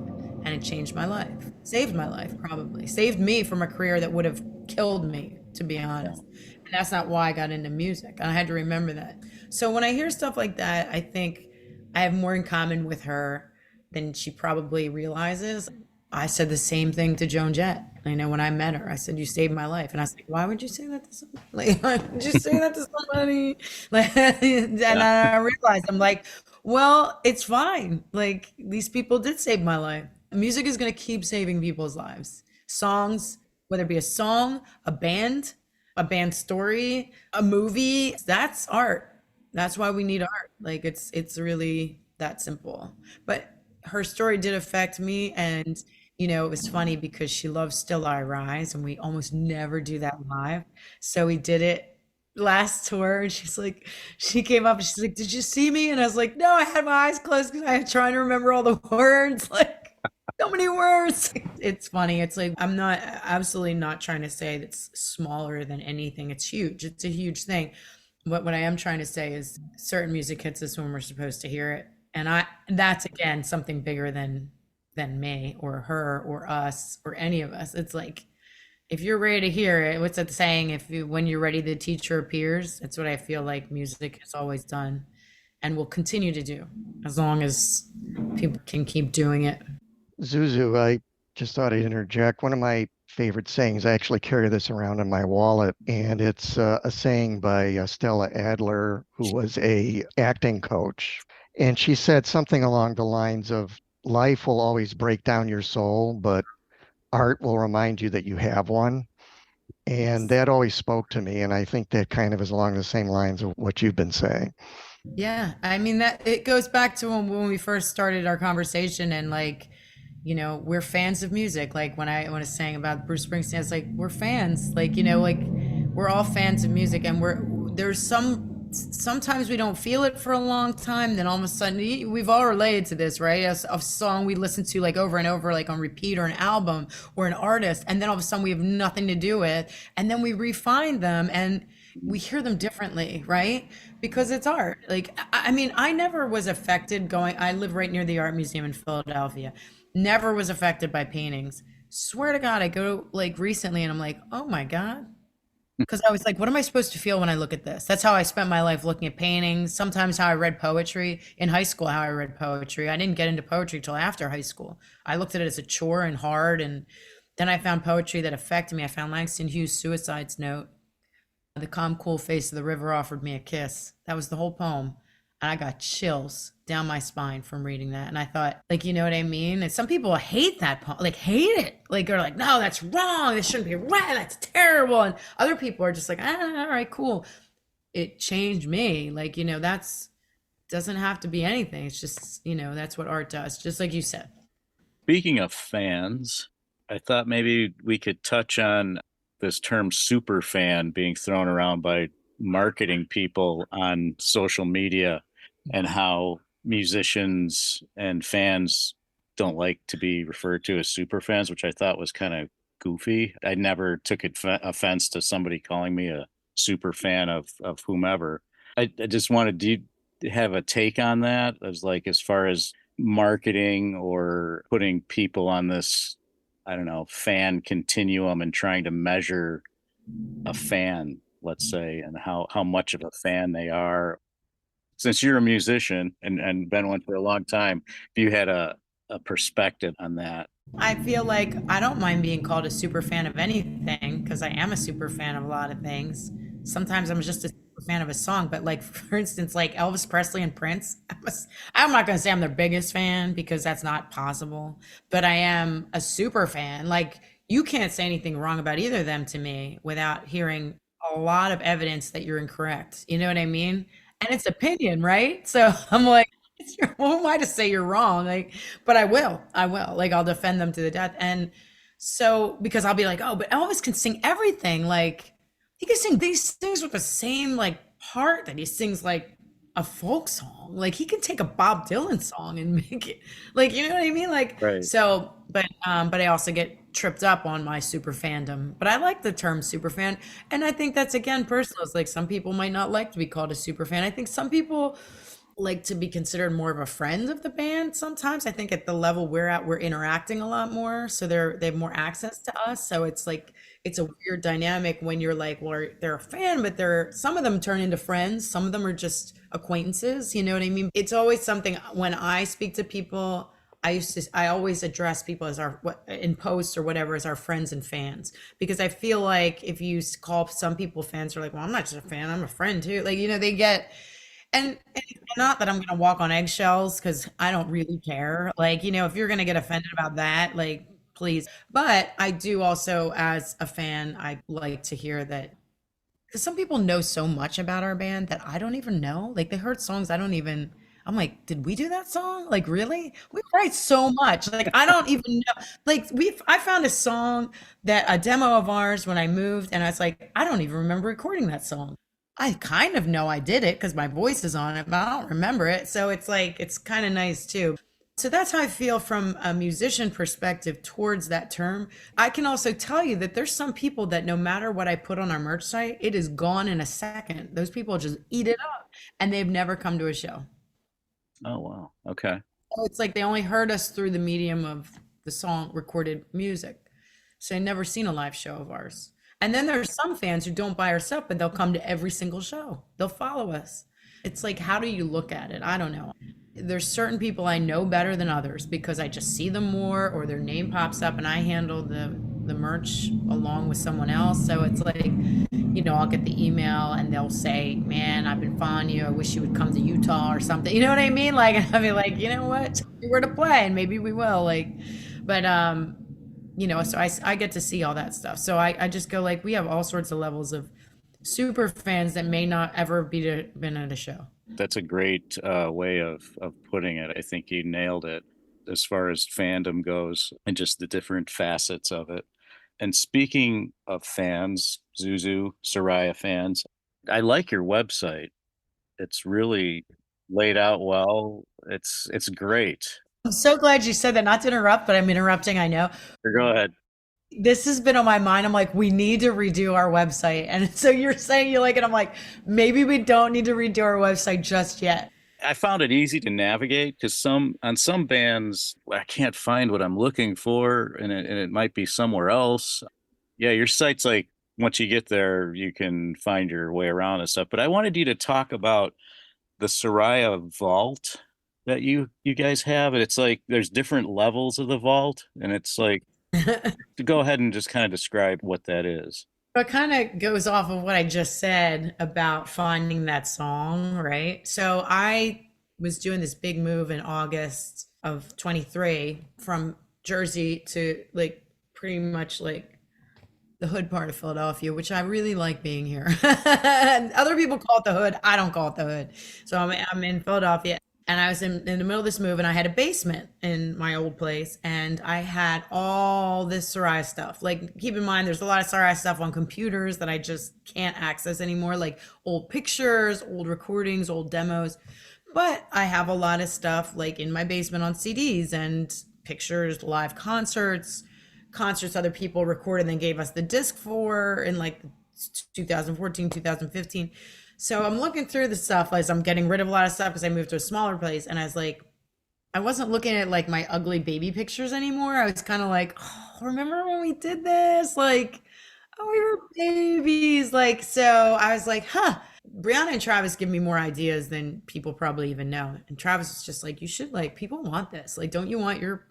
and it changed my life. Saved my life, probably. Saved me from a career that would have killed me, to be honest. And that's not why I got into music. And I had to remember that. So when I hear stuff like that, I think I have more in common with her than she probably realizes. I said the same thing to Joan Jett. When I met her, I said, you saved my life. And I was like, why would you say that to somebody? Like, why would you say that to somebody? Like, and I realized, I'm like, well, it's fine. Like, these people did save my life. Music is going to keep saving people's lives. Songs, whether it be a song, a band story, a movie, that's art. That's why we need art. Like, it's really that simple. But her story did affect me, and it was funny because she loves Still I Rise, and we almost never do that live. So we did it last tour, and she came up and she's like, did you see me? And I was like, no, I had my eyes closed because I was trying to remember all the words. Like, so many words. It's funny. It's like, I'm not absolutely not trying to say that's smaller than anything. It's huge. It's a huge thing. But what I am trying to say is certain music hits us when we're supposed to hear it. And that's again something bigger than me or her or us or any of us. It's like, if you're ready to hear it, what's that saying? When you're ready, the teacher appears. That's what I feel like music has always done and will continue to do as long as people can keep doing it.
ZouZou, I just thought I'd interject. One of my favorite sayings, I actually carry this around in my wallet, and it's a saying by Stella Adler, who was a acting coach. And she said something along the lines of, life will always break down your soul, but art will remind you that you have one. And that always spoke to me. And I think that kind of is along the same lines of what you've been saying.
Yeah. I mean, that it goes back to when we first started our conversation, and like, we're fans of music. Like when I was saying about Bruce Springsteen, it's like, we're fans, like, like we're all fans of music, and sometimes we don't feel it for a long time, then all of a sudden, we've all related to this, right? A song we listen to like over and over, like on repeat, or an album or an artist, and then all of a sudden we have nothing to do with, and then we refine them and we hear them differently, right? Because it's art. Like, I mean, I never was affected I live right near the art museum in Philadelphia, never was affected by paintings. Swear to God, I go like recently and I'm like, oh my God. Because I was like, what am I supposed to feel when I look at this? That's how I spent my life, looking at paintings. Sometimes how I read poetry in high school, how I read poetry. I didn't get into poetry till after high school. I looked at it as a chore and hard. And then I found poetry that affected me. I found Langston Hughes' Suicide's Note. The calm, cool face of the river offered me a kiss. That was the whole poem. And I got chills down my spine from reading that. And I thought, like, you know what I mean? And some people hate that poem, like hate it. Like, they're like, no, that's wrong. This shouldn't be right. That's terrible. And other people are just like, all right, cool. It changed me. Like, that's doesn't have to be anything. It's just, that's what art does, just like you said.
Speaking of fans, I thought maybe we could touch on this term super fan being thrown around by marketing people on social media, and how musicians and fans don't like to be referred to as super fans, which I thought was kind of goofy. I never took offense to somebody calling me a super fan of whomever. I just wanted, do you have a take on that, as far as marketing or putting people on this, I don't know, fan continuum and trying to measure a fan, let's say, and how much of a fan they are? Since you're a musician and been one for a long time, if you had a perspective on that.
I feel like I don't mind being called a super fan of anything because I am a super fan of a lot of things. Sometimes I'm just a super fan of a song, but like for instance, like Elvis Presley and Prince, I'm not going to say I'm their biggest fan because that's not possible, but I am a super fan. Like you can't say anything wrong about either of them to me without hearing a lot of evidence that you're incorrect. You know what I mean? And it's opinion, right? So I'm like, who am I to say you're wrong? Like, but I will. Like, I'll defend them to the death. And so, because I'll be like, oh, but Elvis can sing everything. Like, he can sing these things with the same like part that he sings like a folk song. Like, he can take a Bob Dylan song and make it like, you know what I mean? Like,
Right.
so, but I also get tripped up on my super fandom. But I like the term super fan, and I think that's again personal. It's like some people might not like to be called a super fan. I think some people like to be considered more of a friend of the band sometimes. I think at the level we're at, we're interacting a lot more, so they have more access to us. So it's like it's a weird dynamic when you're like, well, they're a fan, but they're some of them turn into friends, some of them are just acquaintances, you know what I mean? It's always something when I speak to people, I always address people as our what in posts or whatever as our friends and fans, because I feel like if you call some people fans, they're like, well, I'm not just a fan, I'm a friend too. Like, they get and not that I'm gonna walk on eggshells because I don't really care. Like, if you're gonna get offended about that, like, please. But I do also, as a fan, I like to hear that because some people know so much about our band that I don't even know. Like, they heard songs I don't even. I'm like, did we do that song? Like, really? We write so much. Like, I don't even know. Like, I found a song that a demo of ours when I moved, and I was like, I don't even remember recording that song. I kind of know I did it because my voice is on it, but I don't remember it. So it's like, it's kind of nice too. So that's how I feel from a musician perspective towards that term. I can also tell you that there's some people that no matter what I put on our merch site, it is gone in a second. Those people just eat it up and they've never come to a show.
Oh, wow. Okay.
So it's like they only heard us through the medium of the song recorded music. So they've never seen a live show of ours. And then there's some fans who don't buy our stuff, but they'll come to every single show. They'll follow us. It's like, how do you look at it? I don't know. There's certain people I know better than others because I just see them more or their name pops up and I handle the merch along with someone else. So it's like, I'll get the email and they'll say, man, I've been following you. I wish you would come to Utah or something. You know what I mean? Like, I'll be like, you know what? We're to play and maybe we will. Like, but, so I get to see all that stuff. So I just go like, we have all sorts of levels of super fans that may not ever been at a show.
That's a great way of putting it. I think you nailed it as far as fandom goes and just the different facets of it. And speaking of fans, ZouZou, Soraia fans, I like your website. It's really laid out well. It's great.
I'm so glad you said that. Not to interrupt, but I'm interrupting, I know.
Go ahead.
This has been on my mind. I'm like, we need to redo our website. And so you're saying you like it. I'm like, maybe we don't need to redo our website just yet.
I found it easy to navigate because on some bands I can't find what I'm looking for, and it might be somewhere else. Yeah, your site's like once you get there, you can find your way around and stuff. But I wanted you to talk about the Soraia vault that you guys have, and it's like there's different levels of the vault, and it's like to go ahead and just kind of describe what that is.
It kind of goes off of what I just said about finding that song, right? So I was doing this big move in August of 23 from Jersey to like pretty much like the hood part of Philadelphia, which I really like being here. And other people call it the hood. I don't call it the hood. So I'm in Philadelphia, and I was in the middle of this move, and I had a basement in my old place, and I had all this Soraia stuff. Like, keep in mind, there's a lot of Soraia stuff on computers that I just can't access anymore, like old pictures, old recordings, old demos. But I have a lot of stuff like in my basement on CDs and pictures, live concerts other people recorded and then gave us the disc for in like 2014, 2015. So I'm looking through the stuff as I'm getting rid of a lot of stuff because I moved to a smaller place, and I was like, I wasn't looking at like my ugly baby pictures anymore. I was kind of like, oh, remember when we did this? Like, oh, we were babies. Like, so I was like, huh. Brianna and Travis give me more ideas than people probably even know. And Travis was just like, you should, like, people want this. Like, don't you want your,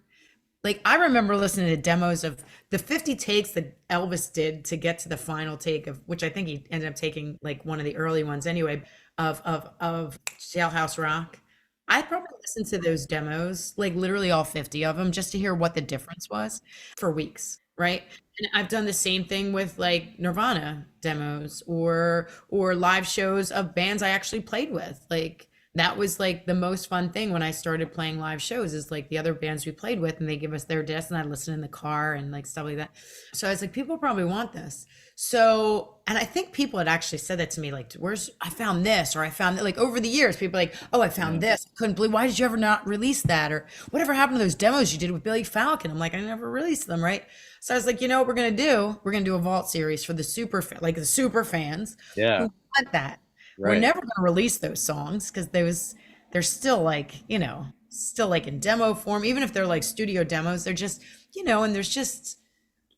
like, I remember listening to demos of the 50 takes that Elvis did to get to the final take of, which I think he ended up taking like one of the early ones anyway, of Jailhouse Rock. I probably listened to those demos, like literally all 50 of them, just to hear what the difference was for weeks, right? And I've done the same thing with like Nirvana demos or live shows of bands I actually played with. Like, that was like the most fun thing when I started playing live shows, is like the other bands we played with, and they give us their discs and I listen in the car and like stuff like that. So I was like, people probably want this. So, and I think people had actually said that to me, like, where's, I found this, or I found that, like, over the years, people are like, oh, I found this. I couldn't believe, why did you ever not release that? Or whatever happened to those demos you did with Billy Falcon? I'm like, I never released them, right? So I was like, you know what we're gonna do? We're gonna do a vault series for the like the super fans
Yeah.
who want that. We're
Right.
never going to release those songs because they're still like, still like in demo form. Even if they're like studio demos, they're just, and there's just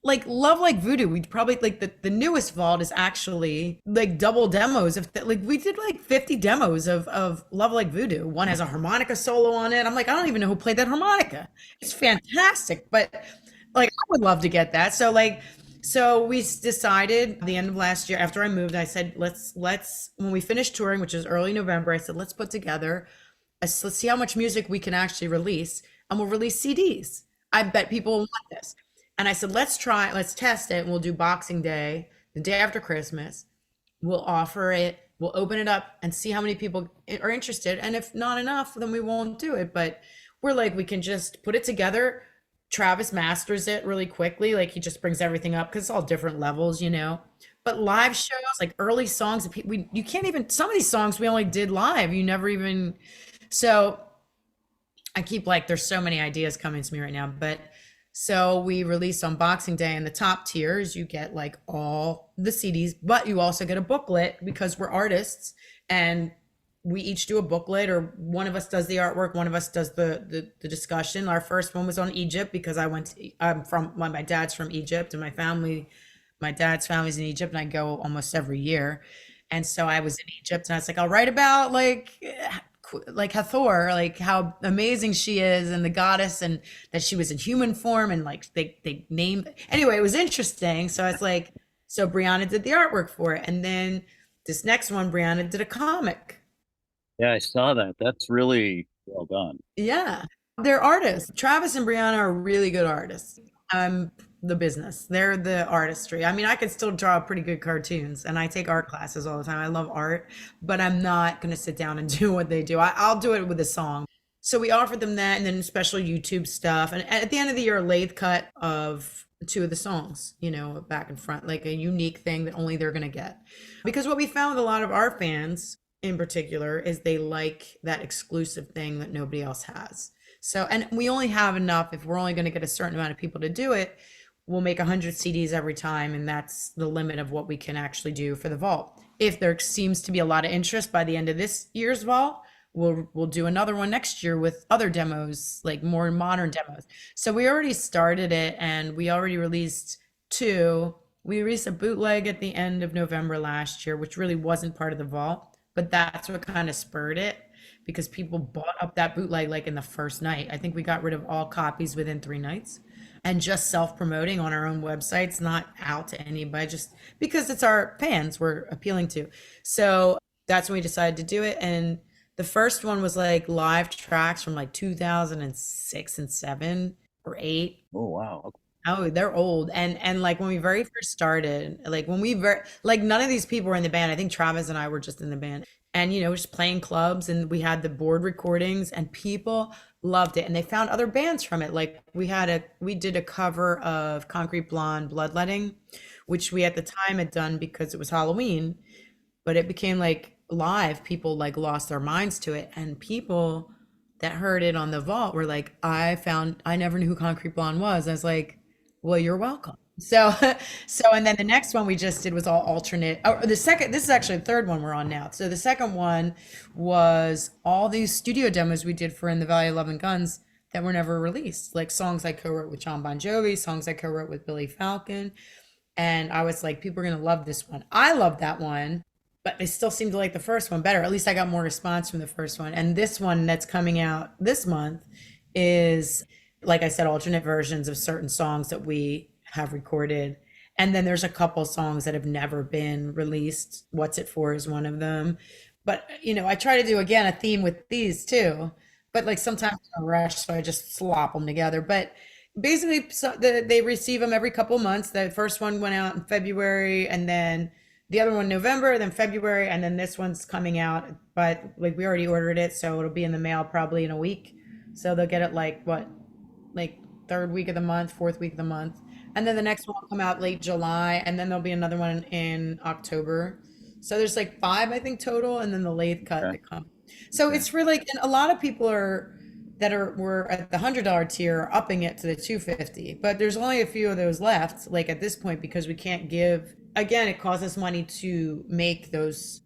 like Love Like Voodoo. We'd probably like the newest vault is actually like double demos. Like we did like 50 demos of Love Like Voodoo. One has a harmonica solo on it. I'm like, I don't even know who played that harmonica. It's fantastic, but like I would love to get that. So we decided at the end of last year, after I moved, I said, let's when we finish touring, which is early November, I said, let's put together, let's see how much music we can actually release, and we'll release CDs. I bet people will want this. And I said, let's test it, and we'll do Boxing Day, the day after Christmas. We'll offer it, we'll open it up and see how many people are interested. And if not enough, then we won't do it. But we're like, we can just put it together. Travis masters it really quickly. Like, he just brings everything up because it's all different levels, But live shows, like early songs, you can't even, some of these songs we only did live. You never even, so I keep like, there's so many ideas coming to me right now. But so we released on Boxing Day, and the top tiers, you get like all the CDs, but you also get a booklet because we're artists, and we each do a booklet, or one of us does the artwork, one of us does the discussion. Our first one was on Egypt because my dad's from Egypt, and my dad's family's in Egypt, and I go almost every year. And so I was in Egypt, and I was like, I'll write about like Hathor, like how amazing she is, and the goddess, and that she was in human form, and like they named, anyway, it was interesting. So I was like, so Brianna did the artwork for it. And then this next one, Brianna did a comic.
Yeah, I saw that. That's really well done.
Yeah, they're artists. Travis and Brianna are really good artists. I'm the business. They're the artistry. I mean, I could still draw pretty good cartoons, and I take art classes all the time. I love art, but I'm not going to sit down and do what they do. I'll do it with a song. So we offered them that, and then special YouTube stuff. And at the end of the year, a lathe cut of 2 of the songs, back and front, like a unique thing that only they're going to get. Because what we found with a lot of our fans in particular is they like that exclusive thing that nobody else has. So, and we only have enough, if we're only going to get a certain amount of people to do it, we'll make 100 CDs every time, and that's the limit of what we can actually do for the vault. If there seems to be a lot of interest by the end of this year's vault, we'll do another one next year with other demos, like more modern demos. So we already started it, and we already released 2. We released a bootleg at the end of November last year, which really wasn't part of the vault. But that's what kind of spurred it, because people bought up that bootleg like in the first night. I think we got rid of all copies within 3 nights, and just self-promoting on our own websites, not out to anybody, just because it's our fans we're appealing to. So that's when we decided to do it. And the first one was like live tracks from like 2006 and 7 or 8.
Oh, wow.
Oh, they're old. And like when we very first started, like when we very like none of these people were in the band. I think Travis and I were just in the band. And just playing clubs, and we had the board recordings, and people loved it, and they found other bands from it. Like we did a cover of Concrete Blonde Bloodletting, which we at the time had done because it was Halloween, but it became like live. People like lost their minds to it, and people that heard it on the vault were like, I never knew who Concrete Blonde was. I was like, well, you're welcome. So and then the next one we just did was all alternate. Oh, the second, this is actually the third one we're on now. So the second one was all these studio demos we did for In the Valley of Love and Guns that were never released, like songs I co-wrote with John Bon Jovi, songs I co-wrote with Billy Falcon. And I was like, people are gonna love this one. I love that one, but they still seem to like the first one better. At least I got more response from the first one. And this one that's coming out this month is, like I said, alternate versions of certain songs that we have recorded. And then there's a couple songs that have never been released. What's It For is one of them. But, I try to do, again, a theme with these too. But like sometimes I'm in a rush, so I just slop them together. But basically, they receive them every couple months. The first one went out in February, and then the other one November, then February, and then this one's coming out. But like we already ordered it, so it'll be in the mail probably in a week. So they'll get it like what, like third week of the month, fourth week of the month. And then the next one will come out late July, and then there'll be another one in October. So there's like five, I think, total, and then the lathe cut
Okay.
that comes. So it's really, and a lot of people were at the $100 tier are upping it to the 250, but there's only a few of those left, like at this point, because we can't give, again, it costs us money to make those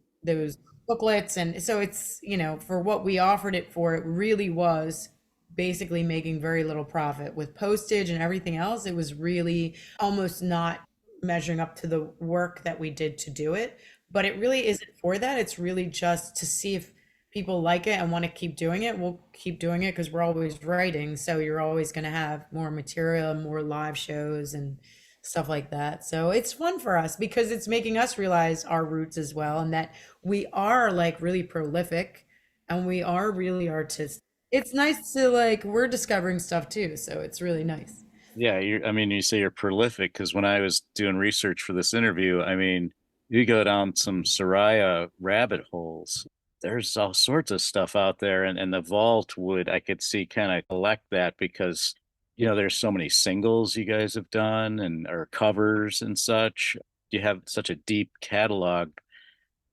booklets. And so it's, for what we offered it for, it really was basically making very little profit with postage and everything else. It was really almost not measuring up to the work that we did to do it. But it really isn't for that. It's really just to see if people like it and want to keep doing it. We'll keep doing it because we're always writing. So you're always going to have more material, more live shows and stuff like that. So it's fun for us because it's making us realize our roots as well, and that we are like really prolific and we are really artistic. It's nice to like, we're discovering stuff too. So it's really nice.
Yeah, I mean, you say you're prolific because when I was doing research for this interview, I mean, you go down some Soraia rabbit holes. There's all sorts of stuff out there, and the vault would, I could see, kind of collect that because, there's so many singles you guys have done and or covers and such. You have such a deep catalog.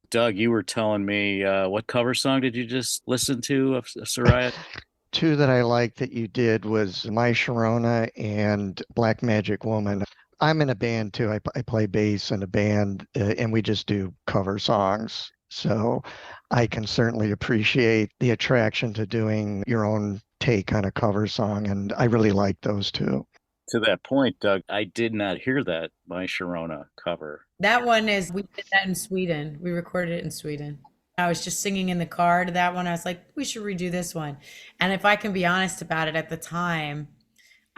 Doug, you were telling me what cover song did you just listen to of Soraia?
Two that I liked that you did was My Sharona and Black Magic Woman. I'm in a band too. I play bass in a band, and we just do cover songs. So I can certainly appreciate the attraction to doing your own take on a cover song, and I really like those two.
To that point, Doug, I did not hear that My Sharona cover.
That one is, we did that in Sweden. We recorded it in Sweden. I was just singing in the car to that one. I was like, we should redo this one. And if I can be honest about it, at the time,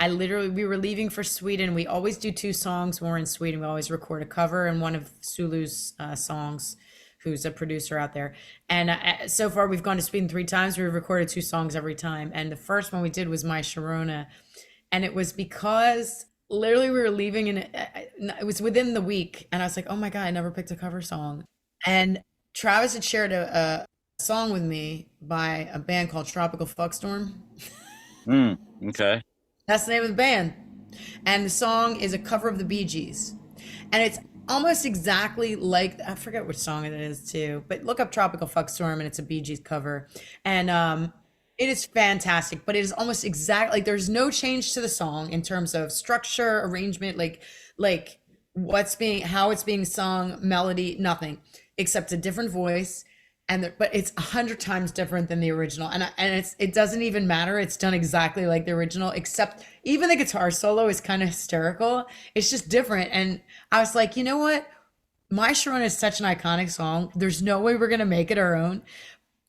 we were leaving for Sweden. We always do two songs when we're in Sweden. We always record a cover and one of Sulu's songs, who's a producer out there. And so far, we've gone to Sweden 3 times. We've recorded two songs every time. And the first one we did was My Sharona. And it was because literally we were leaving, and it was within the week. And I was like, oh my God, I never picked a cover song. And Travis had shared a song with me by a band called Tropical Fuckstorm.
Okay.
That's the name of the band. And the song is a cover of the Bee Gees. And it's almost exactly like, I forget which song it is too, but look up Tropical Fuckstorm and it's a Bee Gees cover. And it is fantastic, but it is almost exact, like there's no change to the song in terms of structure, arrangement, like how it's being sung, melody, nothing, except a different voice. But it's 100 times different than the original, and it doesn't even matter. It's done exactly like the original, except even the guitar solo is kind of hysterical. It's just different, and I was like, you know what? My Sharona is such an iconic song. There's no way we're gonna make it our own,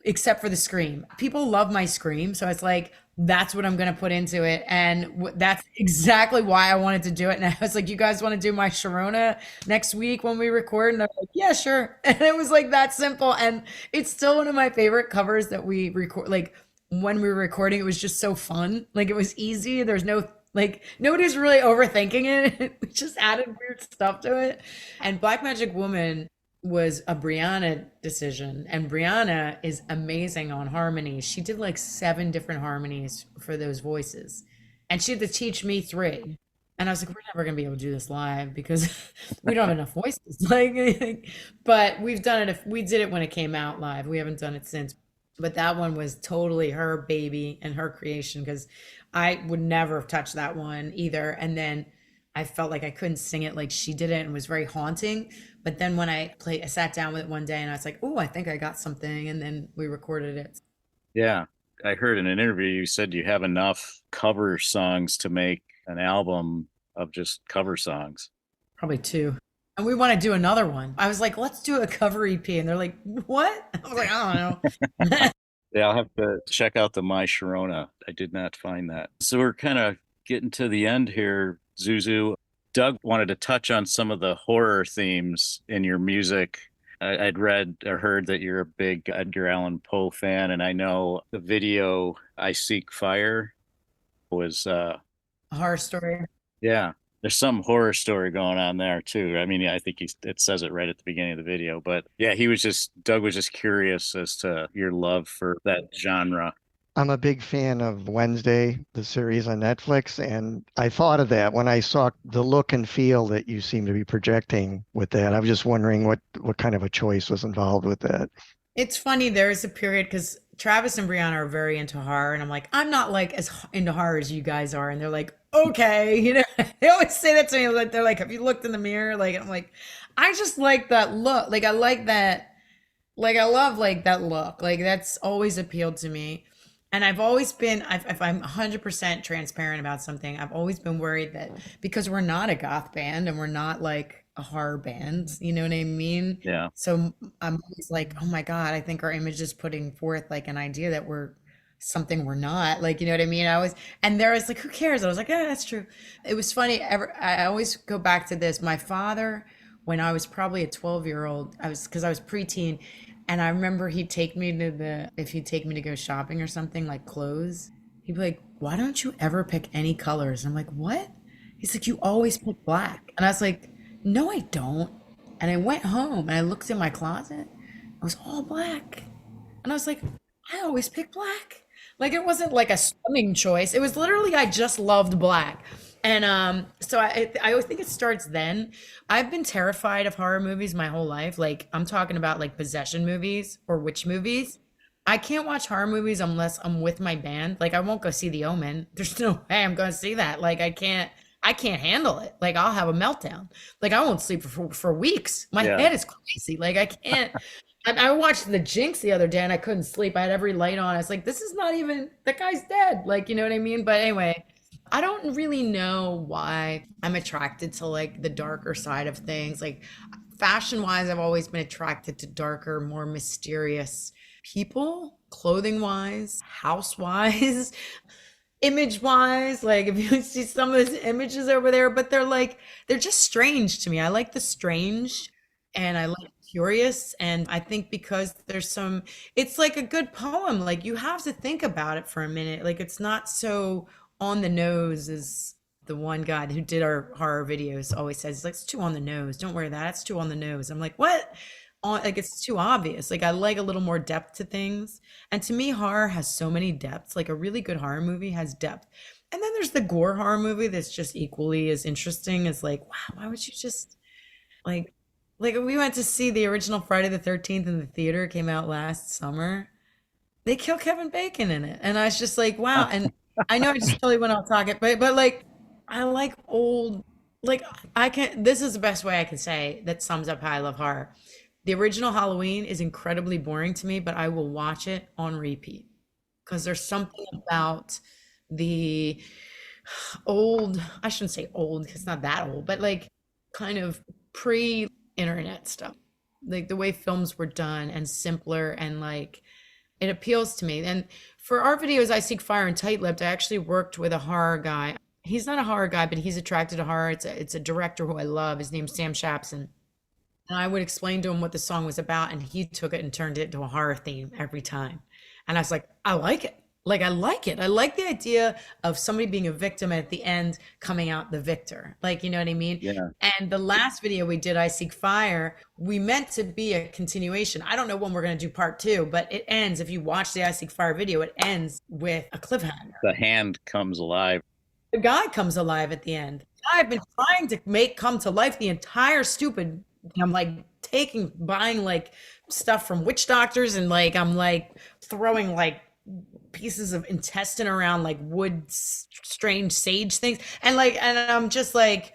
except for the scream. People love my scream, so it's like that's what I'm gonna put into it, and that's exactly why I wanted to do it. And I was like, "You guys want to do My Sharona next week when we record?" And they're like, "Yeah, sure." And it was like that simple, and it's still one of my favorite covers that we record. Like when we were recording, it was just so fun. Like it was easy. There's no Like nobody's really overthinking it. We just added weird stuff to it. And Black Magic Woman was a Brianna decision. And Brianna is amazing on harmonies. She did like 7 different harmonies for those voices. And she had to teach me 3. And I was like, we're never gonna be able to do this live because we don't have enough voices. Like, but we've done it. If we did it when it came out live, we haven't done it since. But that one was totally her baby and her creation because I would never have touched that one either. And then I felt like I couldn't sing it like she did it and it was very haunting. But then when I sat down with it one day and I was like, oh, I think I got something. And then we recorded it.
Yeah. I heard in an interview you said you have enough cover songs to make an album of just cover songs.
Probably 2. And we want to do another one. I was like, let's do a cover EP. And they're like, what? I was like, I don't know.
Yeah, I'll have to check out the My Sharona. I did not find that. So we're kind of getting to the end here, ZouZou. Doug wanted to touch on some of the horror themes in your music. I'd read or heard that you're a big Edgar Allan Poe fan, and I know the video I Seek Fire was
A horror story.
yeah, there's some horror story going on there too. I mean, I think it says it right at the beginning of the video, but yeah, Doug was just curious as to your love for that genre.
I'm a big fan of Wednesday, the series on Netflix, and I thought of that when I saw the look and feel that you seem to be projecting with that. I was just wondering what kind of a choice was involved with that.
It's funny. There is a period because Travis and Brianna are very into horror. And I'm like, I'm not like as into horror as you guys are. And they're like, okay. They always say that to me. Like, they're like, have you looked in the mirror? Like, I'm like, I just like that look. Like, I like that. Like, I love like that look. Like, that's always appealed to me. And I've always been, if I'm 100% transparent about something, I've always been worried that because we're not a goth band and we're not like a horror band, you know what I mean?
Yeah.
So I'm always like, oh my God, I think our image is putting forth like an idea that we're something we're not. Like, you know what I mean? And there was like, who cares? I was like, yeah, that's true. It was funny. I always go back to this. My father, when I was probably a 12-year-old, because I was preteen, and I remember if he'd take me to go shopping or something like clothes, he'd be like, why don't you ever pick any colors? And I'm like, what? He's like, you always pick black. And I was like, no, I don't. And I went home and I looked in my closet. It was all black. And I was like, I always pick black. Like it wasn't like a swimming choice. It was literally, I just loved black. And so I always think it starts then. I've been terrified of horror movies my whole life. Like I'm talking about like possession movies or witch movies. I can't watch horror movies unless I'm with my band. Like I won't go see The Omen. There's no way I'm going to see that. Like I can't handle it. Like I'll have a meltdown. Like I won't sleep for weeks. My head is crazy. Like I can't. I watched The Jinx the other day and I couldn't sleep. I had every light on. I was like, this is not even, the guy's dead. Like, you know what I mean? But anyway, I don't really know why I'm attracted to like the darker side of things. Like fashion wise, I've always been attracted to darker, more mysterious people, clothing wise, house wise, image wise. Like if you see some of those images over there, but they're just strange to me. I like the strange and I like curious. And I think because it's like a good poem. Like you have to think about it for a minute. Like it's not so on the nose as the one guy who did our horror videos always says. He's like, it's too on the nose. Don't wear that. It's too on the nose. I'm like, what? Like it's too obvious. Like I like a little more depth to things. And to me, horror has so many depths. Like a really good horror movie has depth. And then there's the gore horror movie that's just equally as interesting as like, wow, why would you just like we went to see the original Friday the 13th in the theater, it came out last summer. They kill Kevin Bacon in it. And I was just like, wow. And I know I just totally went off talking, but like I like old, like this is the best way I can say that sums up how I love horror. The original Halloween is incredibly boring to me, but I will watch it on repeat because there's something about the old, I shouldn't say old because it's not that old, but like kind of pre-internet stuff, like the way films were done and simpler and like it appeals to me. And for our videos, I Seek Fire and Tight-Lipped, I actually worked with a horror guy. He's not a horror guy, but he's attracted to horror. It's a director who I love. His name's Sam Shapson. And I would explain to him what the song was about, and he took it and turned it into a horror theme every time. And I was like, I like it. Like I like it. I like the idea of somebody being a victim and at the end coming out the victor. Like, you know what I mean?
Yeah.
And the last video we did, I Seek Fire, we meant to be a continuation. I don't know when we're going to do part two, but it ends. If you watch the I Seek Fire video, it ends with a cliffhanger.
The hand comes alive.
The guy comes alive at the end. I've been trying to make come to life the entire stupid. I'm like buying like stuff from witch doctors, and like I'm like throwing like pieces of intestine around like wood strange sage things, and I'm just like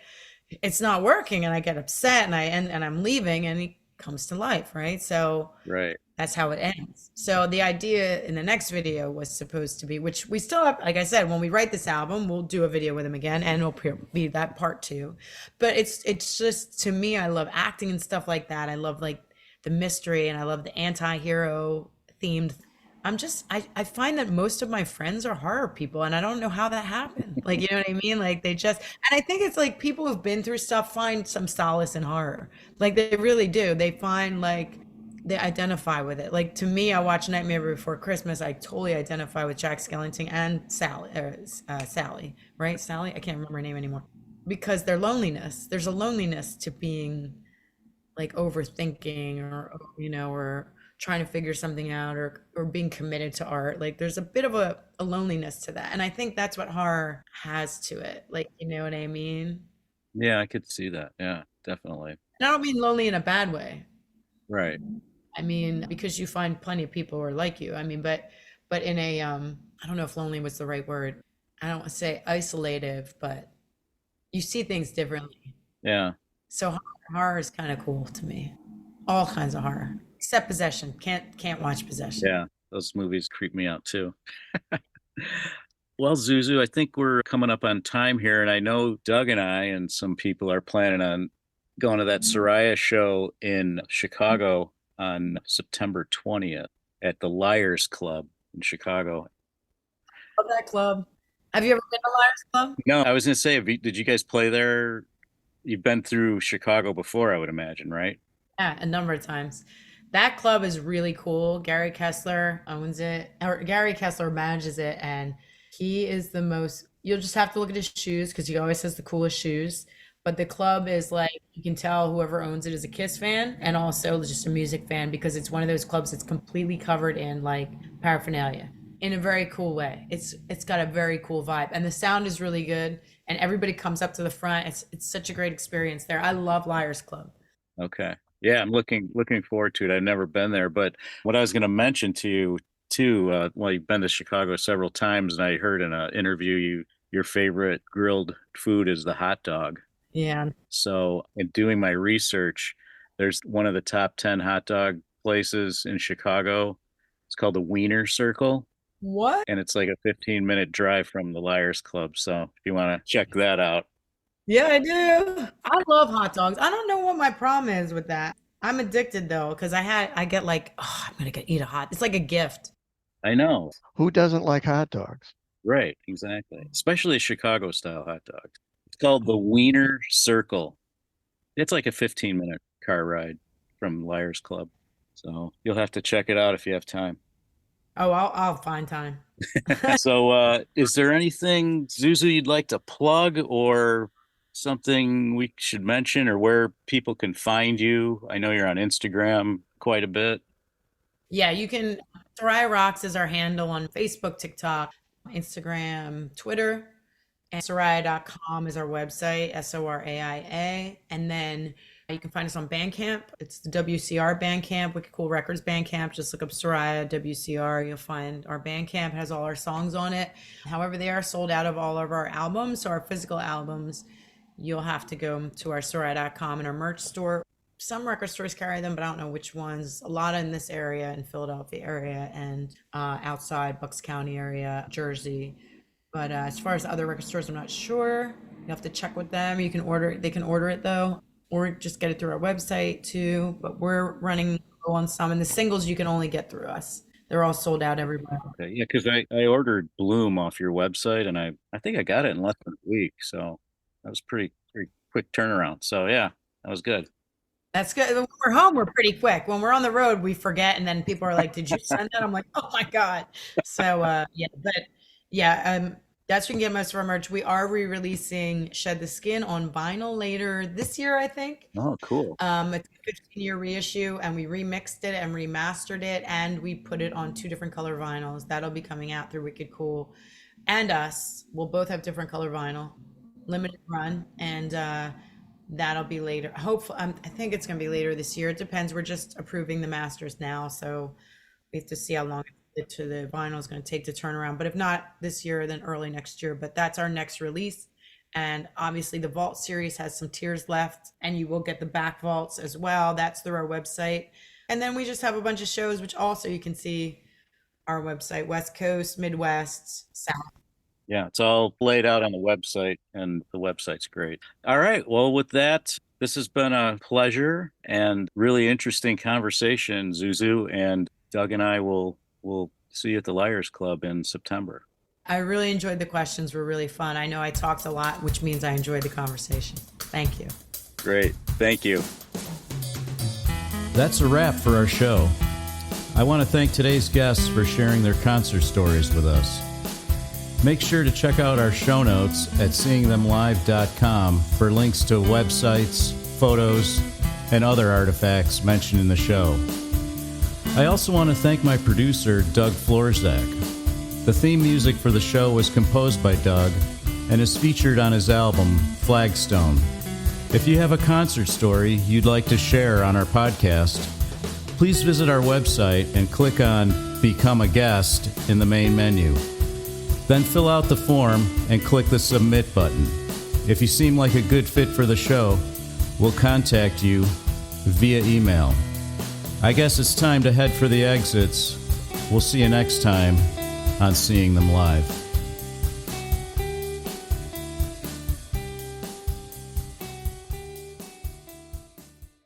it's not working, and I get upset, and I'm leaving, and he comes to life, right? So
Right.
that's how it ends. So the idea in the next video was supposed to be, which we still have, like I said, when we write this album, we'll do a video with him again, and it'll be that part two. But it's just, to me, I love acting and stuff like that. I love like the mystery, and I love the anti-hero themed. I find that most of my friends are horror people, and I don't know how that happened. Like, you know what I mean? Like they just, and I think it's like people who've been through stuff find some solace in horror. Like they really do. They find like, they identify with it. Like to me, I watch Nightmare Before Christmas. I totally identify with Jack Skellington and Sally, right? Sally, I can't remember her name anymore. Because their loneliness. There's a loneliness to being like overthinking, or or trying to figure something out, or being committed to art. Like there's a bit of a loneliness to that, and I think that's what horror has to it. Like, you know what I mean?
Yeah, I could see that. Yeah, definitely.
And I don't mean lonely in a bad way.
Right.
I mean, because you find plenty of people who are like you. I mean, but in a I don't know if lonely was the right word. I don't want to say isolative, but you see things differently.
Yeah.
So horror is kind of cool to me. All kinds of horror, except Possession. Can't watch Possession.
Yeah. Those movies creep me out too. Well, ZouZou, I think we're coming up on time here, and I know Doug and I and some people are planning on going to that Soraia show in Chicago on September 20th at the Liars Club in Chicago.
Love that club. Have you ever been to Liars Club?
No, I was going to say, did you guys play there? You've been through Chicago before, I would imagine, right?
Yeah, a number of times. That club is really cool. Gary Kessler owns it, or Gary Kessler manages it, and he is the most. You'll just have to look at his shoes because he always has the coolest shoes. But the club is like, you can tell whoever owns it is a Kiss fan and also just a music fan, because it's one of those clubs that's completely covered in like paraphernalia in a very cool way. It's got a very cool vibe, and the sound is really good, and everybody comes up to the front. It's such a great experience there. I love Liars Club.
Okay. Yeah, I'm looking forward to it. I've never been there, but what I was going to mention to you too, well, you've been to Chicago several times, and I heard in an interview your favorite grilled food is the hot dog.
Yeah.
So in doing my research, there's one of the top 10 hot dog places in Chicago. It's called the Wiener Circle,
What?
and it's like a 15-minute drive from the Liars Club. So if you want to check that out.
Yeah, I do. I love hot dogs. I don't know what my problem is with that. I'm addicted though, because I get like, oh, I'm gonna eat a hot. It's like a gift.
I know.
Who doesn't like hot dogs?
Right, exactly. Especially Chicago style hot dogs. It's called the Wiener Circle. It's like a 15-minute car ride from Liars Club. So you'll have to check it out if you have time.
Oh, I'll find time.
So is there anything, ZouZou, you'd like to plug, or something we should mention, or where people can find you? I know you're on Instagram quite a bit.
Yeah, you can. Soraia Rocks is our handle on Facebook, TikTok, Instagram, Twitter, and Soraia.com is our website, Soraia. And then you can find us on Bandcamp. It's the WCR Bandcamp, Wicked Cool Records Bandcamp. Just look up Soraia, WCR. You'll find our Bandcamp. It has all our songs on it. However, they are sold out of all of our albums. So our physical albums, you'll have to go to our Soraia.com and our merch store. Some record stores carry them, but I don't know which ones. A lot in this area, in Philadelphia area, and outside Bucks County area, Jersey. But as far as other record stores, I'm not sure. You have to check with them. You can order. They can order it though, or just get it through our website too. But we're running low on some, and the singles you can only get through us. They're all sold out everywhere.
Okay, yeah, because I ordered Bloom off your website, and I think I got it in less than a week. So that was pretty quick turnaround. So yeah, that was good.
That's good. When we're home, we're pretty quick. When we're on the road, we forget, and then people are like, "Did you send that?" I'm like, "Oh my god!" So yeah, but yeah, that's where you can get most of our merch. We are re-releasing Shed the Skin on vinyl later this year, I think.
Oh, cool.
It's a 15-year reissue, and we remixed it and remastered it, and we put it on 2 different color vinyls. That'll be coming out through Wicked Cool and us. We'll both have different color vinyl, limited run, and that'll be later. Hopefully, I think it's going to be later this year. It depends. We're just approving the masters now, so we have to see how long to the vinyl is going to take to turn around. But if not this year, then early next year. But that's our next release. And obviously, the Vault series has some tiers left, and you will get the back vaults as well. That's through our website. And then we just have a bunch of shows, which also you can see our website: West Coast, Midwest, South.
Yeah, it's all laid out on the website, and the website's great. All right. Well, with that, this has been a pleasure and really interesting conversation, ZouZou. And Doug and I will see you at the Liars Club in September.
I really enjoyed the questions. Were really fun. I know I talked a lot, which means I enjoyed the conversation. Thank you.
Great. Thank you.
That's a wrap for our show. I want to thank today's guests for sharing their concert stories with us. Make sure to check out our show notes at seeingthemlive.com for links to websites, photos, and other artifacts mentioned in the show. I also want to thank my producer, Doug Florzak. The theme music for the show was composed by Doug and is featured on his album, Flagstone. If you have a concert story you'd like to share on our podcast, please visit our website and click on Become a Guest in the main menu. Then fill out the form and click the Submit button. If you seem like a good fit for the show, we'll contact you via email. I guess it's time to head for the exits. We'll see you next time on Seeing Them Live.